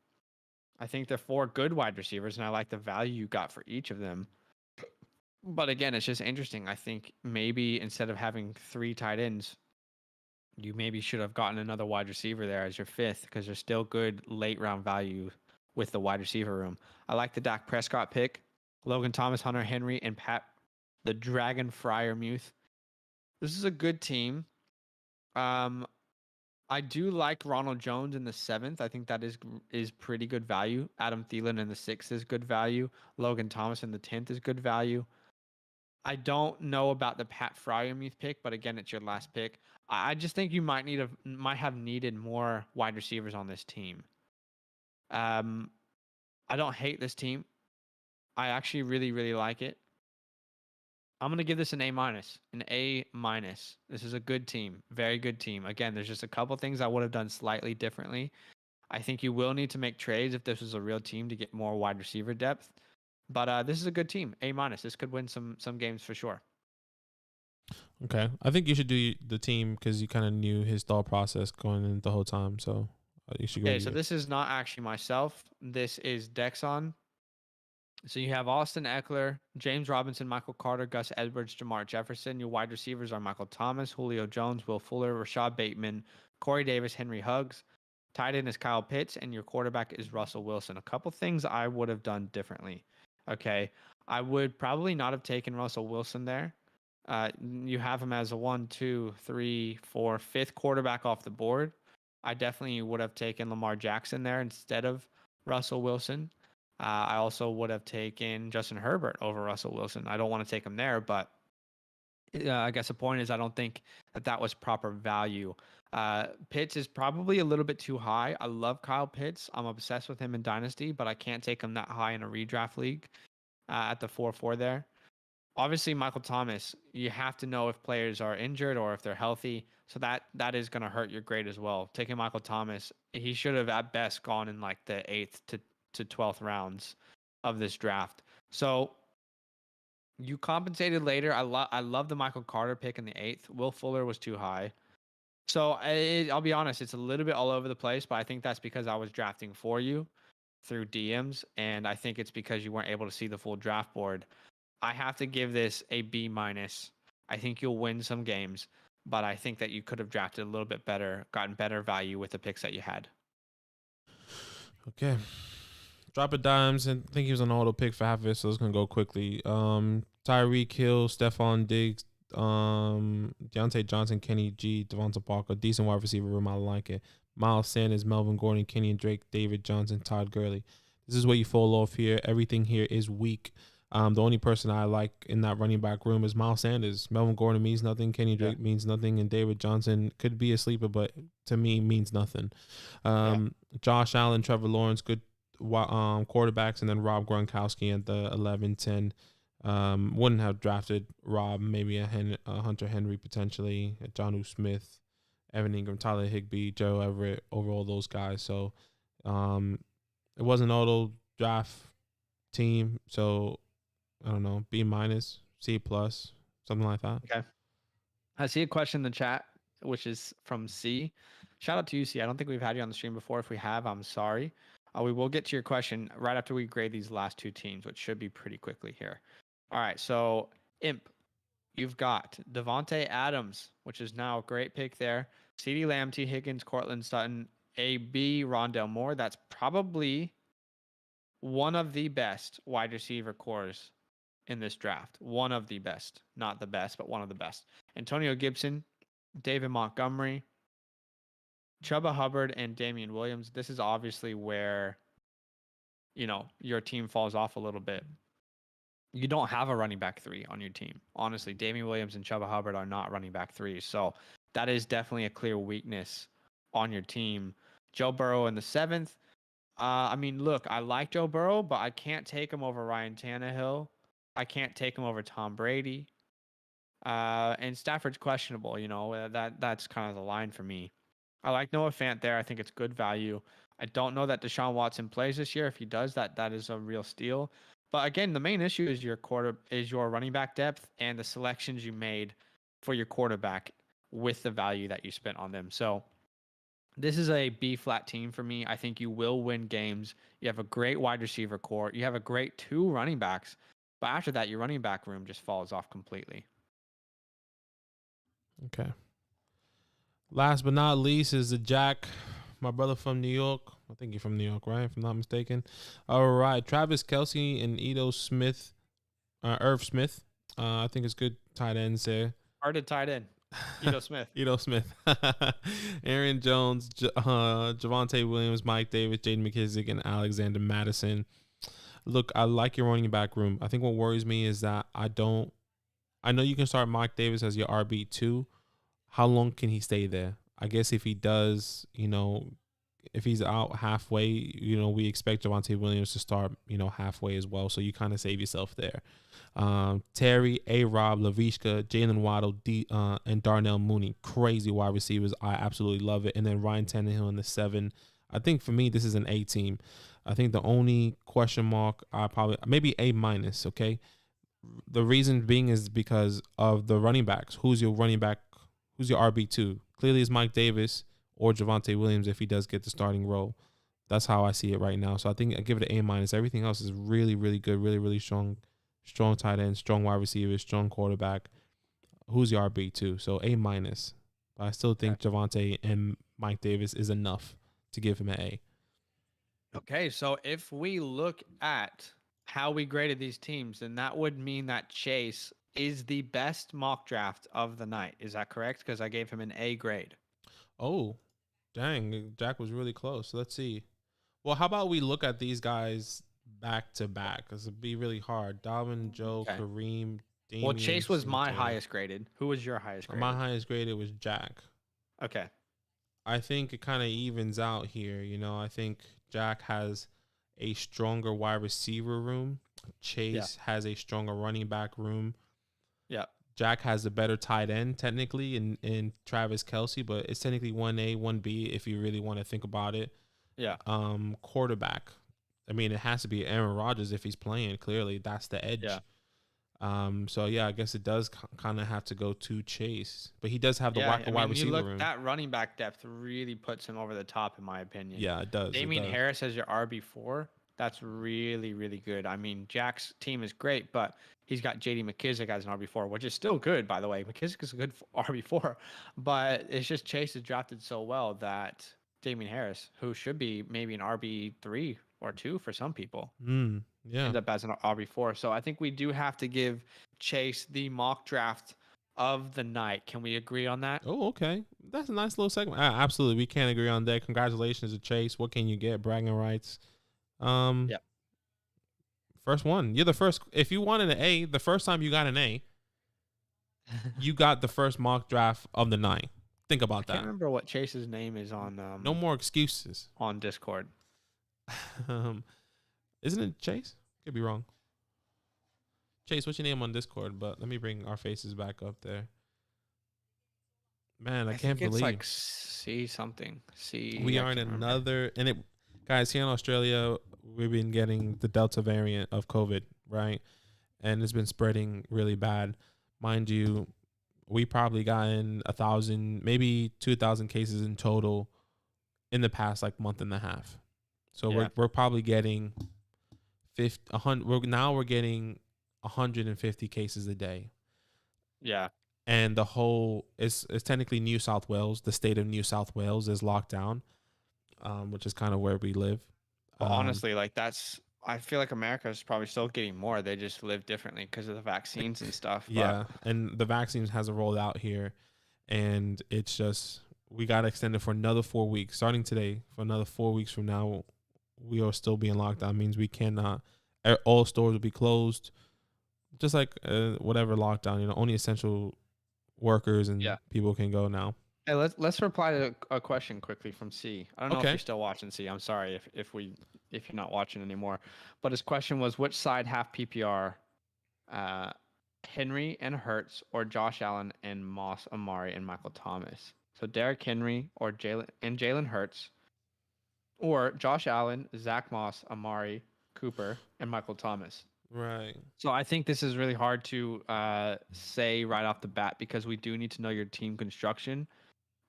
I think they're 4 good wide receivers, and I like the value you got for each of them. But again, it's just interesting. I think maybe instead of having 3 tight ends, you maybe should have gotten another wide receiver there as your 5th, because there's still good late round value with the wide receiver room. I like the Dak Prescott pick. Logan Thomas, Hunter Henry, and Pat the Dragon Fryermuth. This is a good team. I do like Ronald Jones in the 7th. I think that is pretty good value. Adam Thielen in the 6th is good value. Logan Thomas in the 10th is good value. I don't know about the Pat Fryermuth pick, but again, it's your last pick. I just think you might have needed more wide receivers on this team. I don't hate this team. I actually really, really like it. I'm gonna give this an A minus. An A minus. This is a good team, very good team. Again, there's just a couple things I would have done slightly differently. I think you will need to make trades if this was a real team to get more wide receiver depth. But this is a good team. A minus. This could win some games for sure. Okay, I think you should do the team because you kind of knew his thought process going in the whole time. So you should go. Okay, so this is not actually myself. This is Dexon. So you have Austin Eckler, James Robinson, Michael Carter, Gus Edwards, Jamar Jefferson. Your wide receivers are Michael Thomas, Julio Jones, Will Fuller, Rashad Bateman, Corey Davis, Henry Huggs. Tight end is Kyle Pitts, and your quarterback is Russell Wilson. A couple things I would have done differently. Okay, I would probably not have taken Russell Wilson there. You have him as a 1, 2, 3, 4, 5th quarterback off the board. I definitely would have taken Lamar Jackson there instead of Russell Wilson. I also would have taken Justin Herbert over Russell Wilson. I don't want to take him there, but I guess the point is I don't think that was proper value. Pitts is probably a little bit too high. I love Kyle Pitts. I'm obsessed with him in Dynasty, but I can't take him that high in a redraft league at the 4-4 there. Obviously, Michael Thomas, you have to know if players are injured or if they're healthy. So that is going to hurt your grade as well. Taking Michael Thomas, he should have at best gone in like the 8th to 12th rounds of this draft. So you compensated later. I love the Michael Carter pick in the 8th. Will Fuller was too high. So I'll be honest, it's a little bit all over the place, but I think that's because I was drafting for you through DMs, and I think it's because you weren't able to see the full draft board. I have to give this a B minus. I think you'll win some games, but I think that you could have drafted a little bit better, gotten better value with the picks that you had. Okay. Drop a dimes, and I think he was an auto pick for half of it, so it's gonna go quickly. Tyreek Hill, Stephon Diggs, Deontay Johnson, Kenny G, Devonta Parker, decent wide receiver room. I like it. Miles Sanders, Melvin Gordon, Kenny and Drake, David Johnson, Todd Gurley. This is where you fall off here. Everything here is weak. The only person I like in that running back room is Miles Sanders. Melvin Gordon means nothing. Kenny Drake means nothing. And David Johnson could be a sleeper, but to me means nothing. Josh Allen, Trevor Lawrence, good quarterbacks, and then Rob Gronkowski at the 11-10. Wouldn't have drafted Rob, maybe a Hunter Henry potentially, a Jonnu Smith, Evan Ingram, Tyler Higbee, Joe Everett, over all those guys. So it wasn't auto draft team. So I don't know, B minus, C plus, something like that. Okay. I see a question in the chat, which is from C. Shout out to you, C. I don't think we've had you on the stream before. If we have, I'm sorry. We will get to your question right after we grade these last two teams, which should be pretty quickly here. All right, so Imp, you've got Devontae Adams, which is now a great pick there. CeeDee Lamb, T. Higgins, Cortland Sutton, AB, Rondell Moore. That's probably one of the best wide receiver cores in this draft. One of the best. Not the best, but one of the best. Antonio Gibson, David Montgomery, Chuba Hubbard, and Damian Williams. This is obviously where, your team falls off a little bit. You don't have a running back 3 on your team. Honestly, Damian Williams and Chuba Hubbard are not running back 3s. So that is definitely a clear weakness on your team. Joe Burrow in the 7th. Look, I like Joe Burrow, but I can't take him over Ryan Tannehill. I can't take him over Tom Brady. And Stafford's questionable, that's kind of the line for me. I like Noah Fant there. I think it's good value. I don't know that Deshaun Watson plays this year. If he does, that is a real steal. But again, the main issue is your running back depth and the selections you made for your quarterback with the value that you spent on them. So this is a B flat team for me. I think you will win games. You have a great wide receiver core. You have a great 2 running backs. But after that, your running back room just falls off completely. Okay. Last but not least is the Jack, my brother from New York. I think you're from New York, right? If I'm not mistaken. All right. Travis Kelce and Irv Smith. I think it's good tight ends there. Hard to tight end. Ito Smith. Ito Smith. Aaron Jones, Javonte Williams, Mike Davis, Jaden McKissick, and Alexander Madison. Look, I like your running back room. I think what worries me is that I know you can start Mike Davis as your RB2. How long can he stay there? I guess if he does, if he's out halfway, we expect Javonte Williams to start, halfway as well. So you kind of save yourself there. Terry, A-Rob, Lavishka, Jalen Waddle, and Darnell Mooney. Crazy wide receivers. I absolutely love it. And then Ryan Tannehill in the 7. I think for me, this is an A team. I think the only question mark, maybe A-, okay? The reason being is because of the running backs. Who's your running back? Who's your RB2? Clearly it's Mike Davis or Javonte Williams if he does get the starting role. That's how I see it right now. So I think I give it an A-. Everything else is really, really good, really, really strong tight end, strong wide receiver, strong quarterback. Who's your RB2? So A-. But I still think Javonte and Mike Davis is enough to give him an A. Okay, so if we look at how we graded these teams, then that would mean that Chase is the best mock draft of the night. Is that correct? Because I gave him an A grade. Oh, dang. Jack was really close. Let's see. Well, how about we look at these guys back to back? Because it'd be really hard. Dalvin, Joe, Kareem, Damian. Well, Chase was my highest graded. Who was your highest graded? My highest graded was Jack. Okay. I think it kind of evens out here. I think Jack has a stronger wide receiver room. Chase has a stronger running back room. Yeah. Jack has a better tight end technically in Travis Kelce, but it's technically 1A, 1B if you really want to think about it. Yeah. Quarterback. I mean, it has to be Aaron Rodgers if he's playing. Clearly, that's the edge. Yeah. So yeah, I guess it does kind of have to go to Chase, but he does have the wide receiver room. That running back depth really puts him over the top, in my opinion. Yeah, it does. Damian Harris as your RB4. That's really, really good. I mean, Jack's team is great, but he's got J.D. McKissick as an RB4, which is still good, by the way. McKissick is a good RB4, but it's just Chase is drafted so well that Damian Harris, who should be maybe an RB3 or 2 for some people, ends up as an RB4. So I think we do have to give Chase the mock draft of the night. Can we agree on that? Oh, okay. That's a nice little segment. Absolutely. We can't agree on that. Congratulations to Chase. What can you get? Bragging rights. First one. You're the first. If you wanted an A, the first time you got an A, you got the first mock draft of the night. Think about that. I can't remember what Chase's name is on. No more excuses. On Discord. Isn't it Chase? Could be wrong. Chase, what's your name on Discord? But let me bring our faces back up there. Man, I can't believe it's like C something. C. We are in another, and guys, here in Australia, we've been getting the Delta variant of COVID, right? And it's been spreading really bad. Mind you, we probably gotten 1,000, maybe 2,000 cases in total in the past month and a half. So Yeah. we're probably getting 100. We're getting 150 cases a day. Yeah. And the whole is technically New South Wales. The state of New South Wales is locked down, which is kind of where we live. Well, honestly, like I feel like America is probably still getting more. They just live differently because of the vaccines and stuff. Yeah, and the vaccines hasn't rolled out here, and it's just we got extended for another 4 weeks, starting today. For another 4 weeks from now, we are still being locked down. Means we cannot. All stores will be closed, just like whatever lockdown. Only essential workers and people can go now. Hey, let's reply to a question quickly from C. I don't know if Okay. you're still watching, C. I'm sorry if you're not watching anymore. But his question was, which side have PPR? Henry and Hurts, or Josh Allen and Moss, Amari, and Michael Thomas. So Derrick Henry or Jalen Hurts, or Josh Allen, Zach Moss, Amari Cooper, and Michael Thomas. Right. So I think this is really hard to say right off the bat because we do need to know your team construction.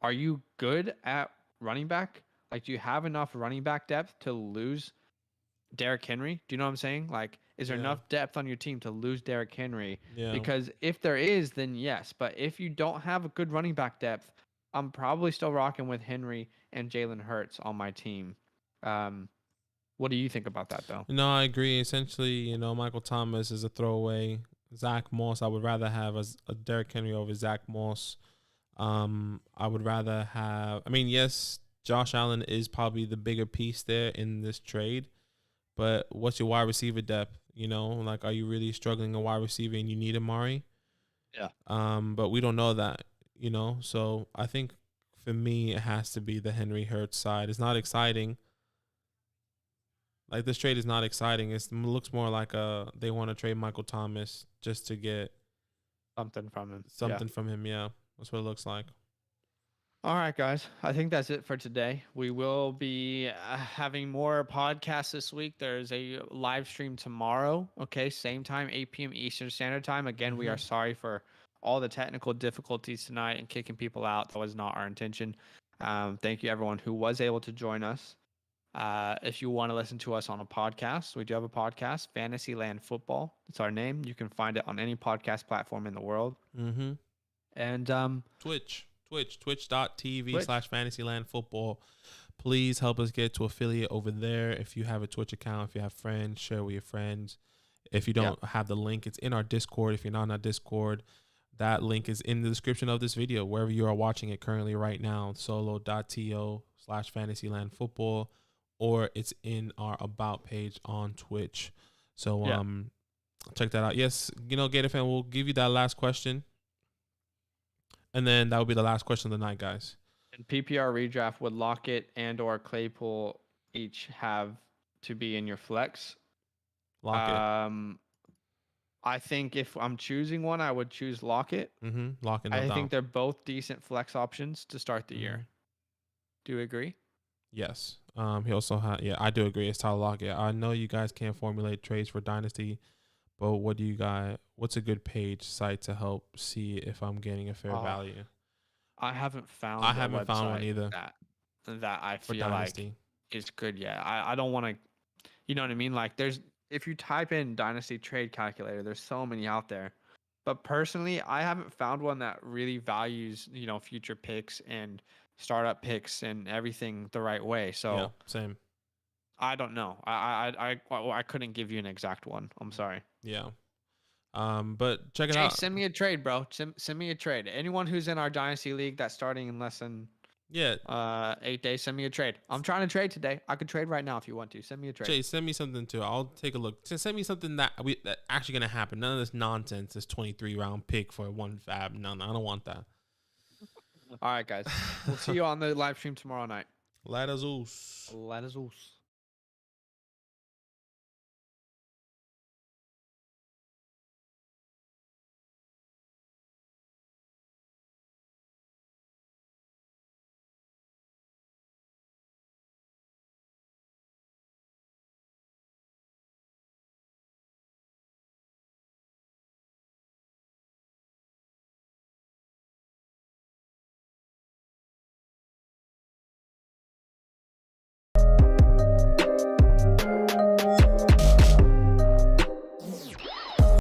Are you good at running back? Like, do you have enough running back depth to lose Derrick Henry? Do you know what I'm saying? Like, is there enough depth on your team to lose Derrick Henry? Yeah. Because if there is, then yes. But if you don't have a good running back depth, I'm probably still rocking with Henry and Jalen Hurts on my team. What do you think about that, though? No, I agree. Essentially, Michael Thomas is a throwaway. Zach Moss, I would rather have a Derrick Henry over Zach Moss. I would rather have. I mean, yes, Josh Allen is probably the bigger piece there in this trade, but what's your wide receiver depth? Like, are you really struggling a wide receiver and you need Amari? Yeah. But we don't know that. So I think for me, it has to be the Henry Hurts side. It's not exciting. Like, this trade is not exciting. It looks more like they want to trade Michael Thomas just to get something from him. From him, yeah. That's what it looks like. All right, guys. I think that's it for today. We will be having more podcasts this week. There's a live stream tomorrow. Okay, same time, 8 p.m. Eastern Standard Time. Again, we are sorry for all the technical difficulties tonight and kicking people out. That was not our intention. Thank you, everyone who was able to join us. If you want to listen to us on a podcast, we do have a podcast, Fantasyland Football. It's our name. You can find it on any podcast platform in the world. Mm-hmm. And twitch.tv/Fantasyland Football. Please help us get to affiliate over there. If you have a Twitch account, if you have friends, share with your friends. If you don't have the link, it's in our Discord. If you're not in our Discord, that link is in the description of this video, wherever you are watching it currently right now, solo.to/Fantasyland Football, or it's in our About page on Twitch. So check that out. Yes, Gator fan, we'll give you that last question. And then that will be the last question of the night, guys. In PPR redraft, would Lockett and or Claypool each have to be in your flex? Lockett. I think if I'm choosing one, I would choose Lockett. Lockett. I think they're both decent flex options to start the year. Do you agree? Yes. He also had. Yeah, I do agree. It's Tyler Lockett. I know you guys can't formulate trades for Dynasty, but what's a good page site to help see if I'm getting a fair value? I haven't found. I haven't found one either. That I feel like is good yet. I don't want to. You know what I mean? Like, if you type in Dynasty Trade Calculator, there's so many out there. But personally, I haven't found one that really values future picks and startup picks and everything the right way. So same. I don't know. I couldn't give you an exact one. I'm sorry. Yeah. But check it Jay, out. send me a trade, bro. Send me a trade. Anyone who's in our Dynasty League that's starting in less than 8 days, send me a trade. I'm trying to trade today. I could trade right now if you want to. Send me a trade. Jay, send me something too. I'll take a look. Send me something that actually gonna happen. None of this nonsense. This 23 round pick for one fab. No, I don't want that. All right, guys. We'll see you on the live stream tomorrow night. Later, Zeus. Later, Zeus.